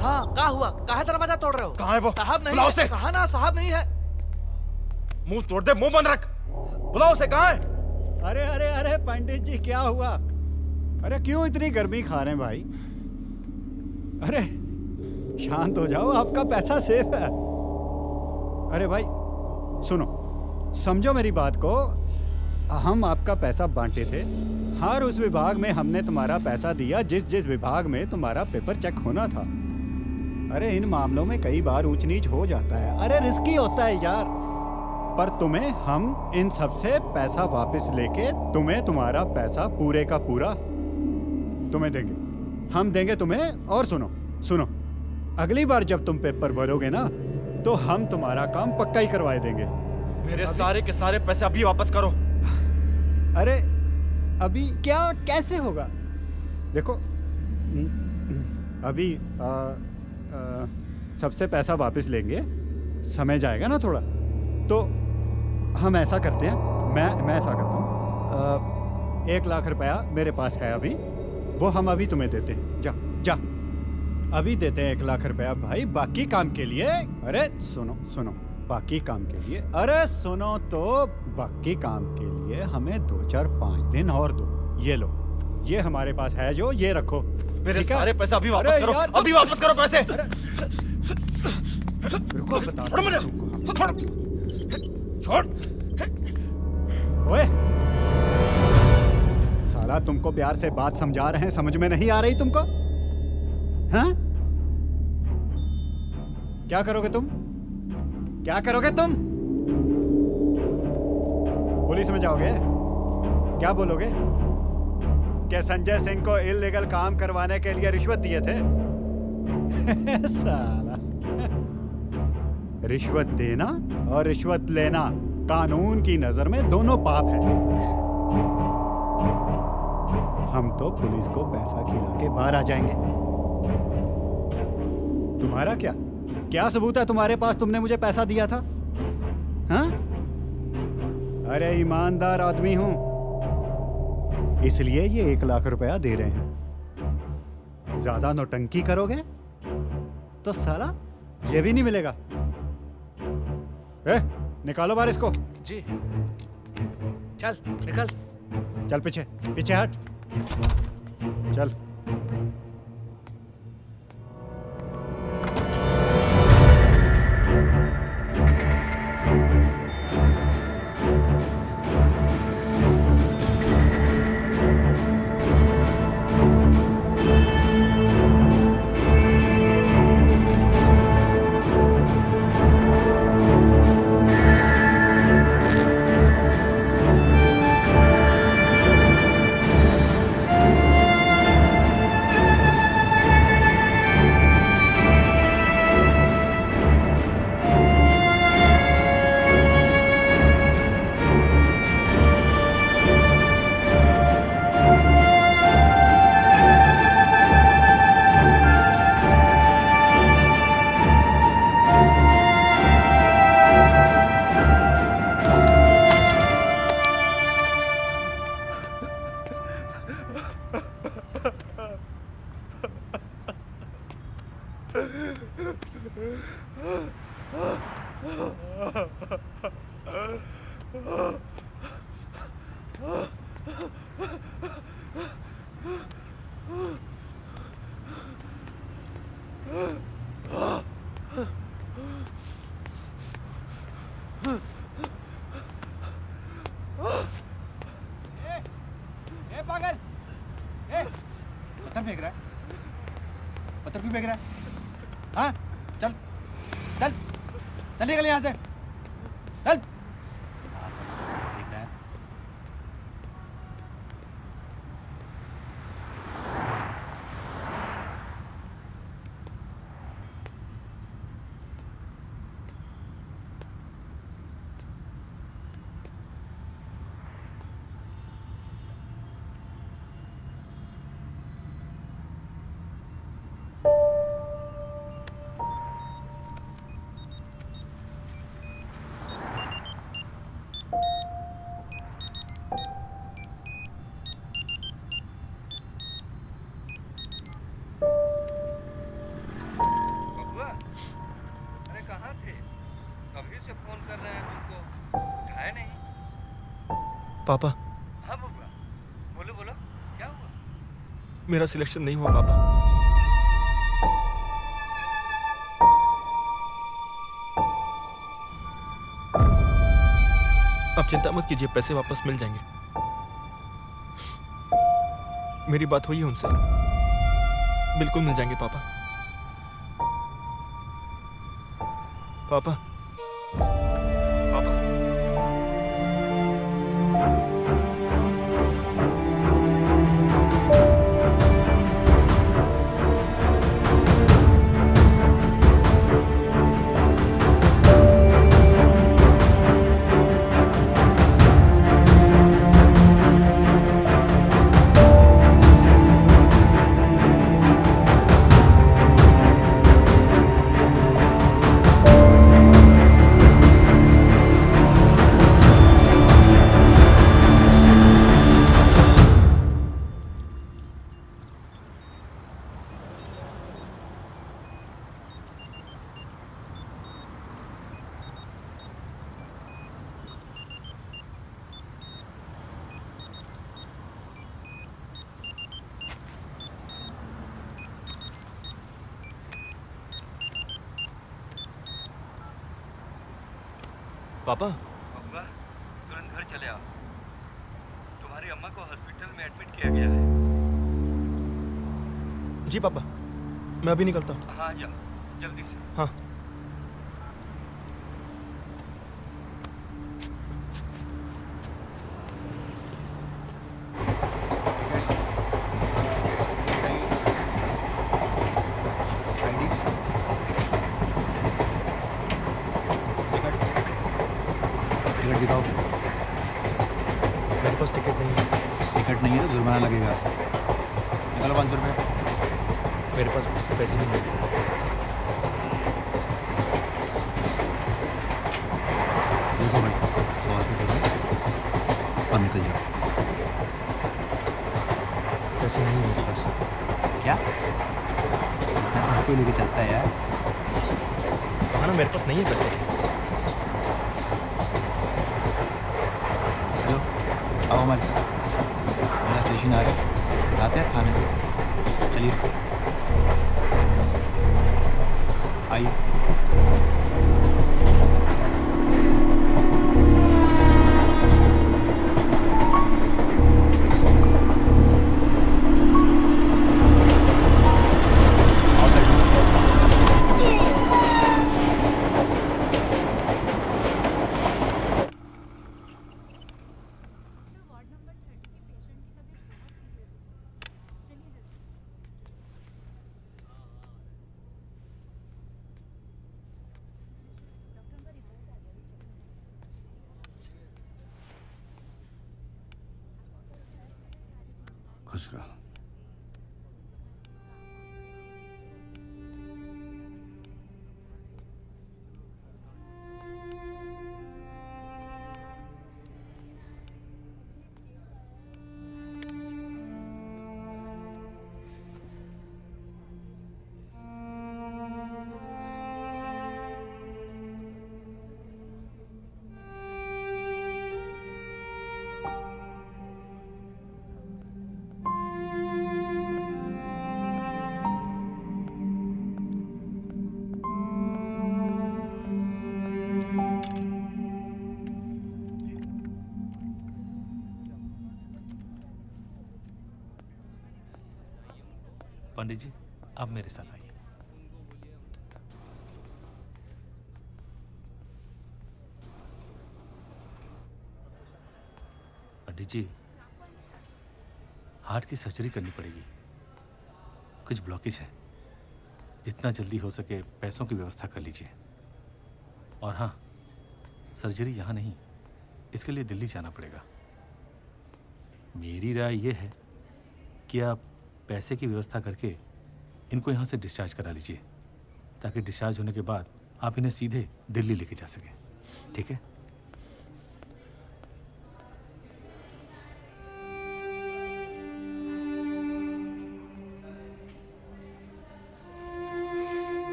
हाँ, क्या हुआ? काहे दरवाजा तोड़ रहे हो? कहाँ है वो? साहब नहीं बुलाओ है। उसे। कहा ना साहब नहीं है। मुंह तोड़ दे, मुंह बंद रख। बुलाओ उसे, कहाँ है? अरे अरे अरे पंडित जी, क्या हुआ? अरे क्यों इतनी गर्मी खा रहे हैं भाई? अरे शांत हो जाओ, आपका पैसा सेफ है। अरे भाई सुनो, समझो मेरी बात को। हम आपका पैसा बांटे थे, हर उस विभाग में हमने तुम्हारा पैसा दिया जिस जिस विभाग में तुम्हारा पेपर चेक होना था। अरे इन मामलों में कई बार ऊंच नीच हो जाता है, अरे रिस्की होता है यार। पर तुम्हें हम इन सब से पैसा वापस लेके तुम्हें तुम्हारा पैसा पूरे का पूरा तुम्हें देंगे, हम देंगे तुम्हें। और सुनो सुनो, अगली बार जब तुम पेपर भरोगे ना तो हम तुम्हारा काम पक्का ही करवाए देंगे। मेरे सारे के सारे पैसे अभी वापस करो। अरे अभी क्या, कैसे होगा? देखो अभी सबसे पैसा वापस लेंगे, समय जाएगा ना थोड़ा, तो हम ऐसा करते हैं, मैं ऐसा करता हूँ, 1 लाख रुपया मेरे पास है अभी, वो हम अभी तुम्हें देते हैं। जा जा, अभी देते हैं 1 लाख रुपया भाई, बाकी काम के लिए। अरे सुनो सुनो, बाकी काम के लिए, अरे सुनो तो, बाकी काम के लिए हमें 2 4 5 दिन और दो। ये लो, ये हमारे पास है जो, ये रखो। मेरे सारे पैसे अभी वापस करो, अभी वापस करो पैसे। रुको, बता छोड़ मुझे, छोड़, छोड़। ओए साला, तुमको प्यार से बात समझा रहे हैं, समझ में नहीं आ रही तुमको? हाँ? क्या करोगे तुम? क्या करोगे तुम? पुलिस में जाओगे? क्या बोलोगे? क्या संजय सिंह को इल्लीगल काम करवाने के लिए रिश्वत दिए थे? साला, रिश्वत देना और रिश्वत लेना कानून की नजर में दोनों पाप है। हम तो पुलिस को पैसा खिला के बाहर आ जाएंगे। तुम्हारा क्या सबूत है तुम्हारे पास, तुमने मुझे पैसा दिया था? हाँ? अरे ईमानदार आदमी हूं, इसलिए ये 1 लाख रुपया दे रहे हैं। ज्यादा नौटंकी करोगे तो साला ये भी नहीं मिलेगा। निकालो बाहर इसको। जी चल निकल। चल पीछे पीछे हट, चल। पागल, पत्थर फेंक रहा है, पत्थर क्यों फेंक रहा है? हाँ, चल चल चल निकल यहाँ से, चल। पापा, हाँ बबुआ, बोलो बोलो, क्या हुआ? मेरा सिलेक्शन नहीं हुआ पापा। आप चिंता मत कीजिए, पैसे वापस मिल जाएंगे। मेरी बात हुई है उनसे, बिल्कुल मिल जाएंगे पापा। पापा, पापा, पापा, बबुआ, तुरंत घर चले आओ। तुम्हारी अम्मा को हॉस्पिटल में एडमिट किया गया है। जी पापा, मैं अभी निकलता हूँ। हाँ जाओ, जल्दी से। हाँ। टिकट दिखाओ। मेरे पास टिकट नहीं है। टिकट नहीं है तो जुर्माना लगेगा। निकालो 500 रुपये। मेरे पास पैसे नहीं है। देखो भाई, 100 रुपये दे दो और निकल जाओ। पैसे नहीं है मेरे पास। क्या? इतना तो हर कोई लेके चलता है यार। कहा ना मेरे पास नहीं है पैसे। हेलो, आओ हमारे साथ। मेरा स्टेशन आ रहा है, जाते हैं थाने में। चलिए आइए। खुश रहो। पंडित जी, आप मेरे साथ आइए। पंडित जी, हार्ट की सर्जरी करनी पड़ेगी। कुछ ब्लॉकेज है। जितना जल्दी हो सके पैसों की व्यवस्था कर लीजिए। और हाँ, सर्जरी यहाँ नहीं, इसके लिए दिल्ली जाना पड़ेगा। मेरी राय ये है कि आप पैसे की व्यवस्था करके इनको यहाँ से डिस्चार्ज करा लीजिए, ताकि डिस्चार्ज होने के बाद आप इन्हें सीधे दिल्ली लेके जा सकें। ठीक है?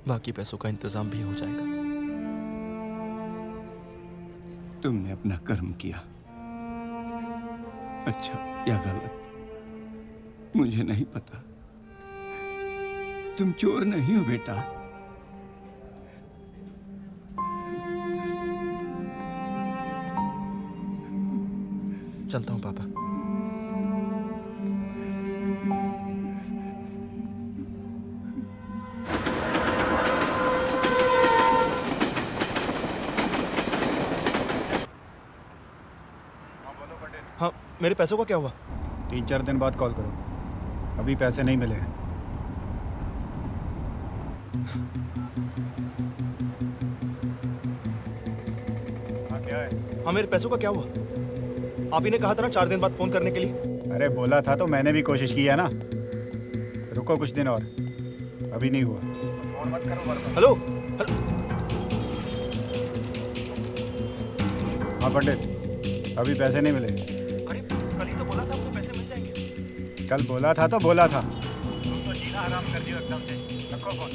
बाकी पैसों का इंतजाम भी हो जाएगा। तुमने अपना कर्म किया, अच्छा या गलत मुझे नहीं पता। तुम चोर नहीं हो बेटा। चलता हूँ पापा। हाँ, मेरे पैसों का क्या हुआ? 3-4 दिन बाद कॉल करो, अभी पैसे नहीं मिले हैं। क्या है? हाँ, मेरे पैसों का क्या हुआ? आप ही ने कहा था ना 4 दिन बाद फोन करने के लिए। अरे बोला था तो मैंने भी कोशिश की है ना। रुको कुछ दिन और, अभी नहीं हुआ। फोन मत करो वरना। हेलो। हाँ पंडित, अभी पैसे नहीं मिले। अरे कल ही तो बोला था आपको पैसे मिल जाएंगे। कल बोला था तो बोला था। तुम तो जीना हराम कर दियो एकदम से। रखो फोन।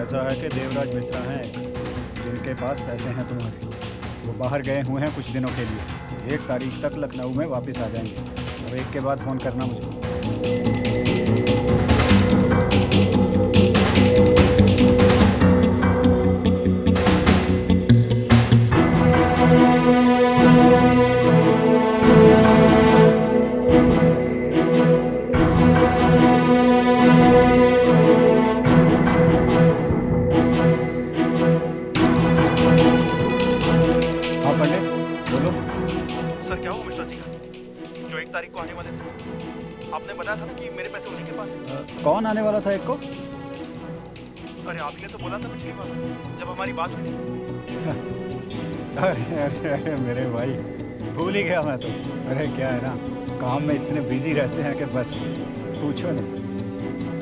ऐसा है कि देवराज मिश्रा हैं जिनके पास पैसे हैं तुम्हारे। वो बाहर गए हुए हैं कुछ दिनों के लिए, 1 तारीख तक लखनऊ में वापस आ जाएंगे। अब 1 के बाद फ़ोन करना मुझे। सर क्या हुआ मिश्रा जी का? जो 1 तारीख को आने वाले थे, आपने बताया था ना कि मेरे पैसे उन्हीं के पास हैं। कौन आने वाला था 1 को? अरे आप ही ने तो बोला था पिछली बार जब हमारी बात हुई थी। अरे अरे अरे मेरे भाई, भूल ही गया मैं तो। अरे क्या है ना, काम में इतने बिजी रहते हैं कि बस पूछो नहीं।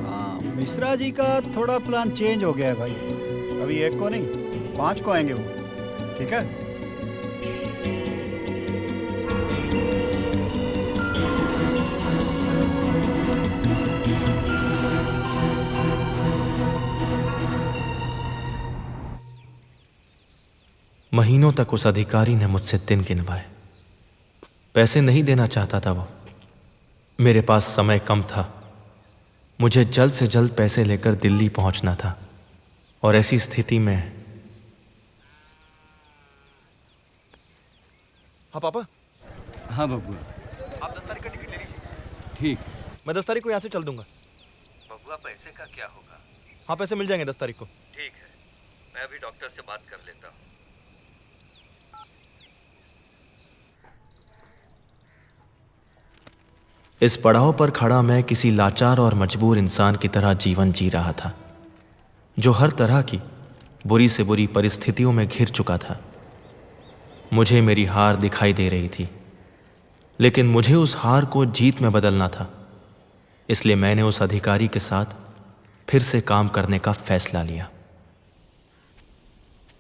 हाँ, मिश्रा जी का थोड़ा प्लान चेंज हो गया है भाई। अभी 1 को नहीं, 5 को आएंगे वो। ठीक है? महीनों तक उस अधिकारी ने मुझसे दिन गिनवाए। पैसे नहीं देना चाहता था वो। मेरे पास समय कम था, मुझे जल्द से जल्द पैसे लेकर दिल्ली पहुंचना था। और ऐसी स्थिति में। हाँ पापा। हाँ बबुआ। आप 10 तारीख का टिकट ले लीजिए। ठीक। मैं 10 तारीख को यहाँ से चल दूंगा। बबुआ पैसे का क्या होगा? हाँ, पैसे मिल जाएंगे 10 तारीख को। ठीक है, मैं अभी डॉक्टर से बात कर लेता हूँ। इस पड़ाव पर खड़ा मैं किसी लाचार और मजबूर इंसान की तरह जीवन जी रहा था, जो हर तरह की बुरी से बुरी परिस्थितियों में घिर चुका था। मुझे मेरी हार दिखाई दे रही थी, लेकिन मुझे उस हार को जीत में बदलना था। इसलिए मैंने उस अधिकारी के साथ फिर से काम करने का फैसला लिया।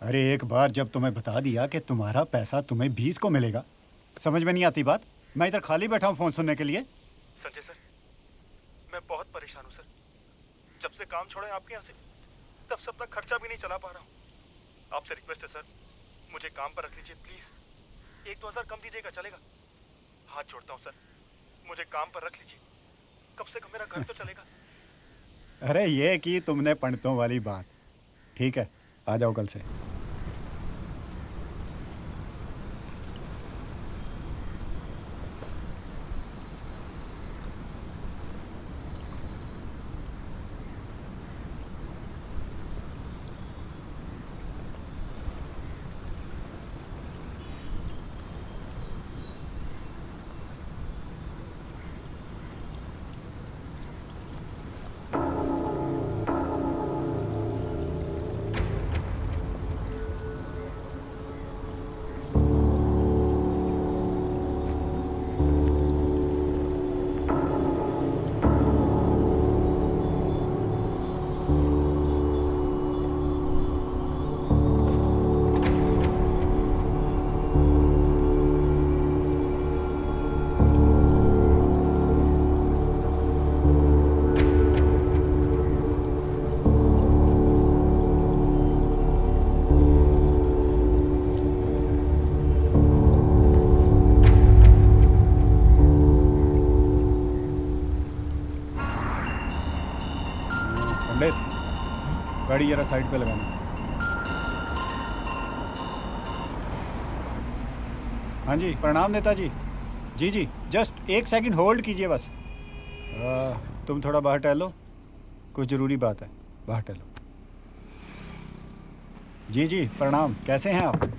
अरे एक बार जब तुम्हें बता दिया कि तुम्हारा पैसा तुम्हें 20 को मिलेगा, समझ में नहीं आती बात? मैं इधर खाली बैठा हूँ फ़ोन सुनने के लिए। संजय सर, मैं बहुत परेशान हूँ सर। जब से काम छोड़ा है आपके यहाँ से, तब से अपना खर्चा भी नहीं चला पा रहा हूँ। आपसे रिक्वेस्ट है सर, मुझे काम पर रख लीजिए प्लीज। 1-2 हज़ार कम दीजिएगा, चलेगा? हाथ जोड़ता हूँ सर, मुझे काम पर रख लीजिए। कम से कम मेरा घर तो चलेगा। अरे ये की तुमने पंडितों वाली बात। ठीक है, आ जाओ कल से। गाड़ी जरा साइड पे लगाना। हाँ जी, प्रणाम नेताजी। जी जी, जस्ट 1 सेकंड होल्ड कीजिए बस। तुम थोड़ा बाहर टहलो, कुछ ज़रूरी बात है, बाहर टहलो। जी जी, प्रणाम। कैसे हैं आप?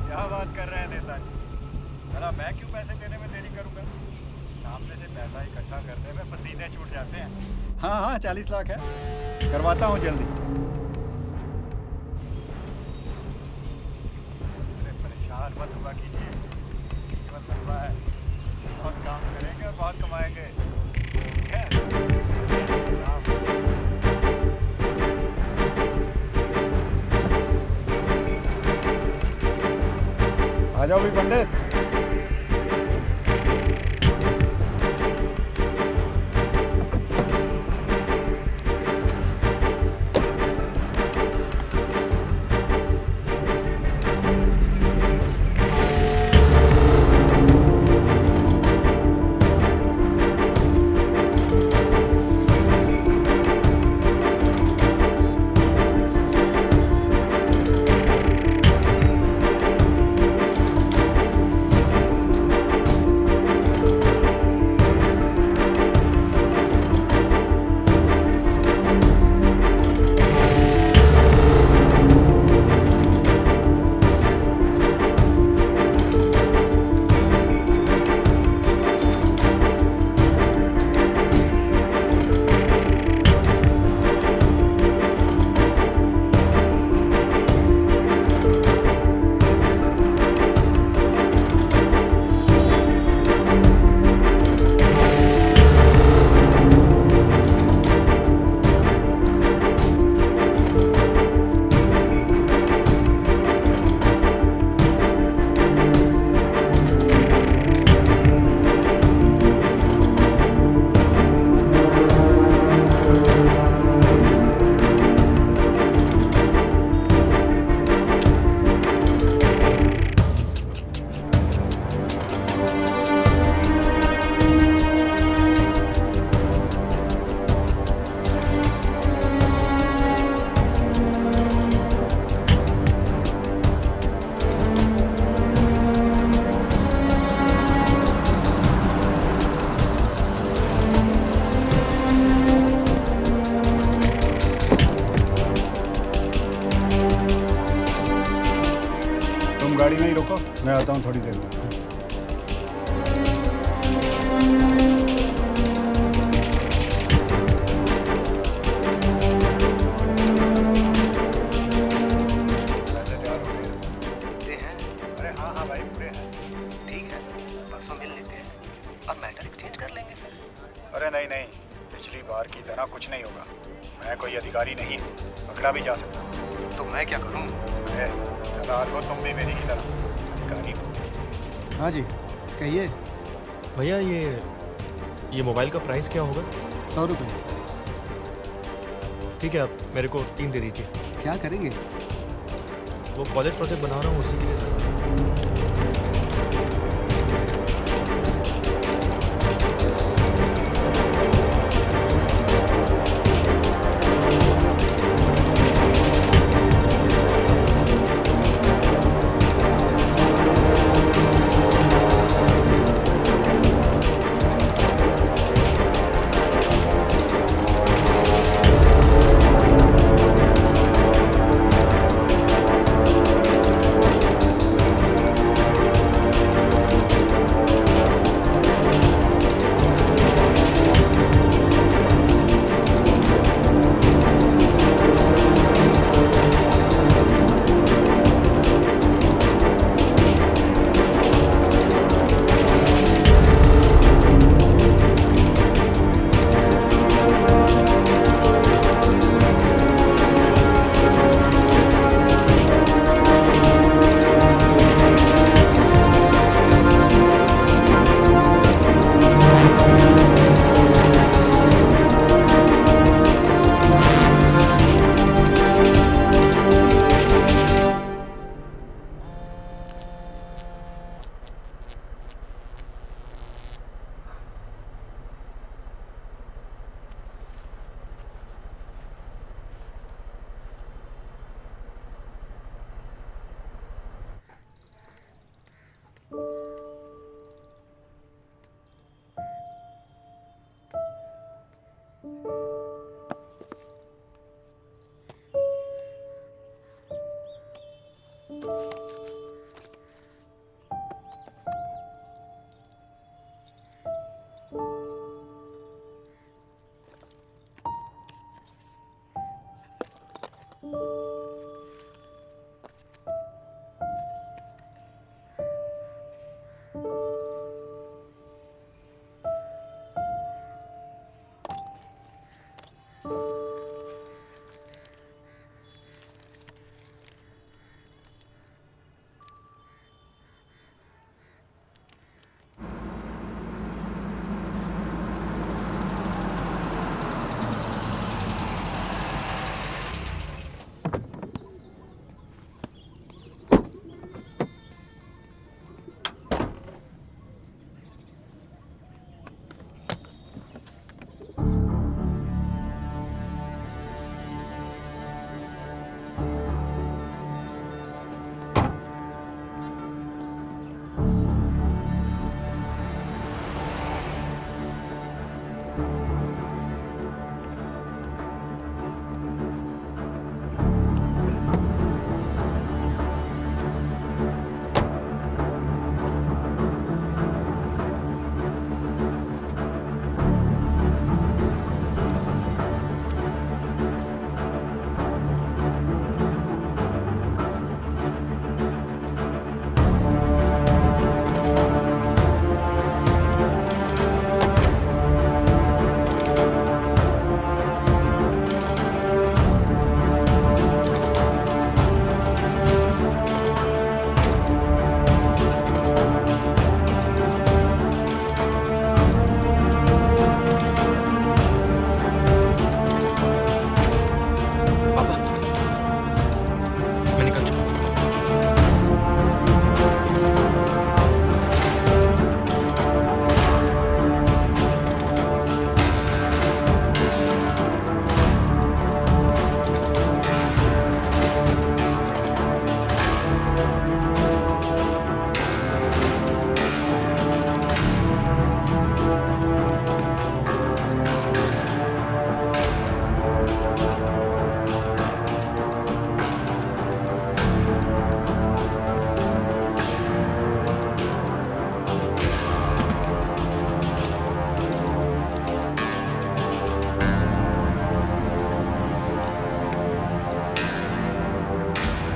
क्या बात कर रहे हैं नेताजी? भला मैं क्यों पैसे देने में देरी करूंगा? सामने से पैसा इकट्ठा करने में पसीने छूट जाते हैं। हाँ हाँ, 40 लाख है, करवाता हूँ जल्दी। अरे परेशान मत हुआ कीजिए, जीवन लंबा है, बहुत काम करेंगे और बहुत कमाएंगे। ठीक है? आ जाओ भी पंडित। गाड़ी में ही रोको, मैं आता हूँ थोड़ी देर में। अरे हाँ हाँ भाई, पूरे हैं। ठीक है, परसों मिल लेते हैं और मैटर एक्सचेंज कर लेंगे फिर। अरे नहीं नहीं, पिछली बार की तरह कुछ नहीं होगा। मैं कोई अधिकारी नहीं, पकड़ा भी जा सकता। तो मैं क्या करूँ? सरदार हो तुम भी मेरी की तरह अधिकारी हो। हाँ जी, कहिए। भैया ये मोबाइल का प्राइस क्या होगा? 100 रुपये। ठीक है, आप मेरे को 3 दे दीजिए। क्या करेंगे? वो कॉलेज प्रोजेक्ट बना रहा हूँ, उसी के लिए सर।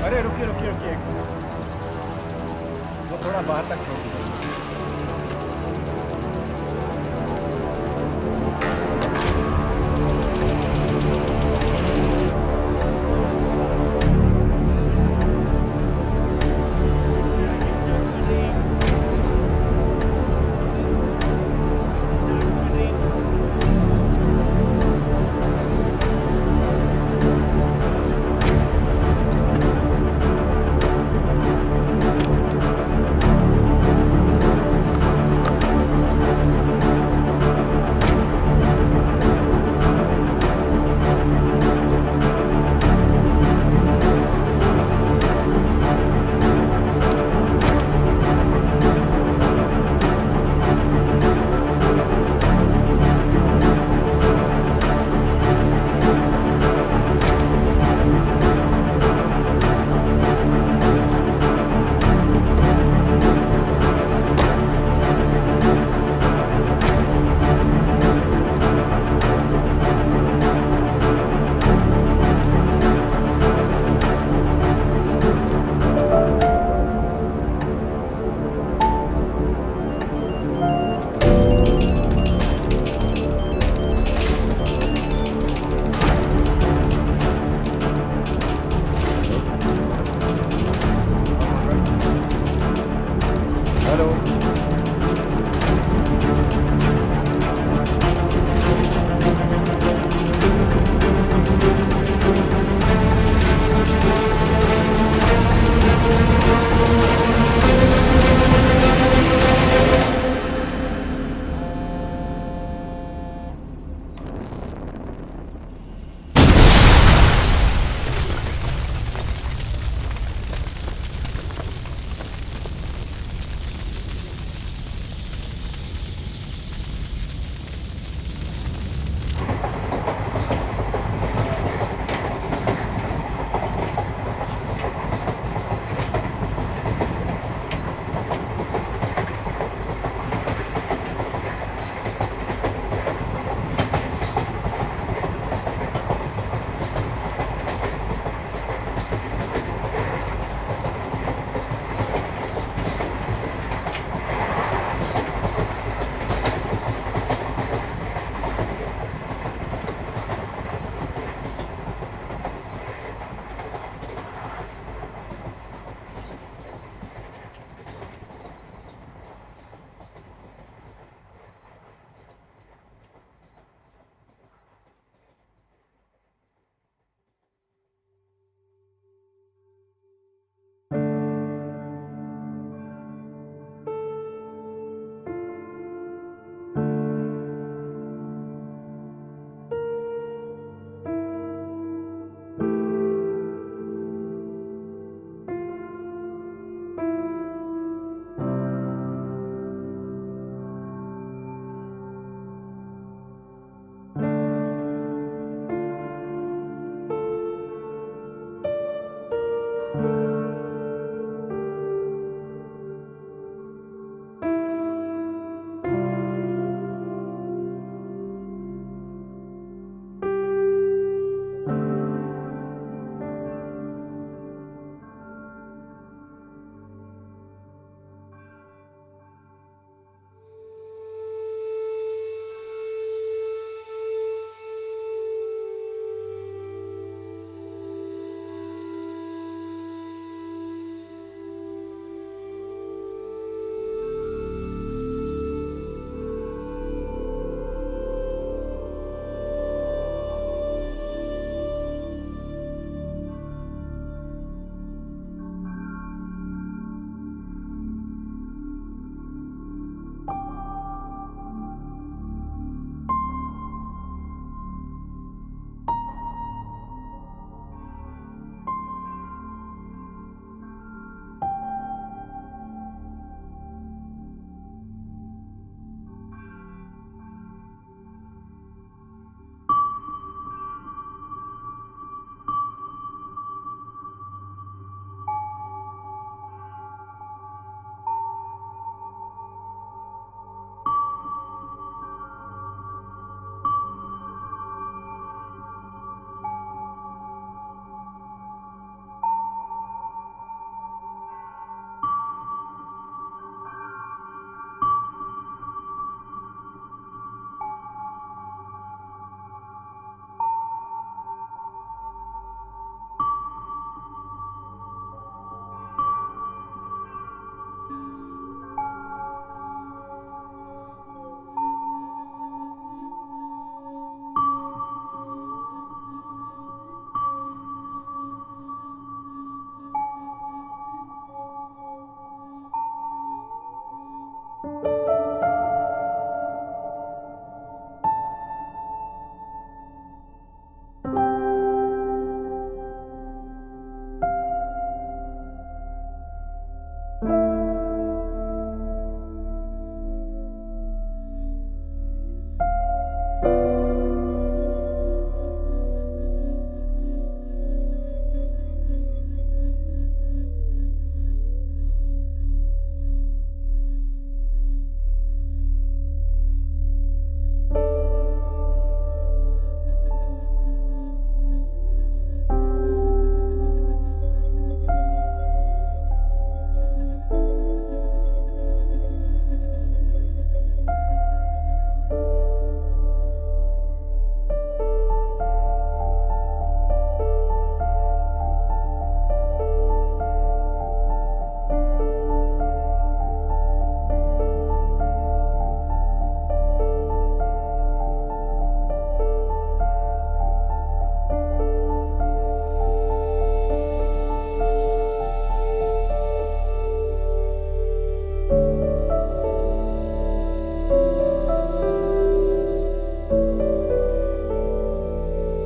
अरे रुकिए रुकिए रुकिए एक मिनट। वो थोड़ा बाहर तक छोड़ दीजिए।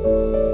है।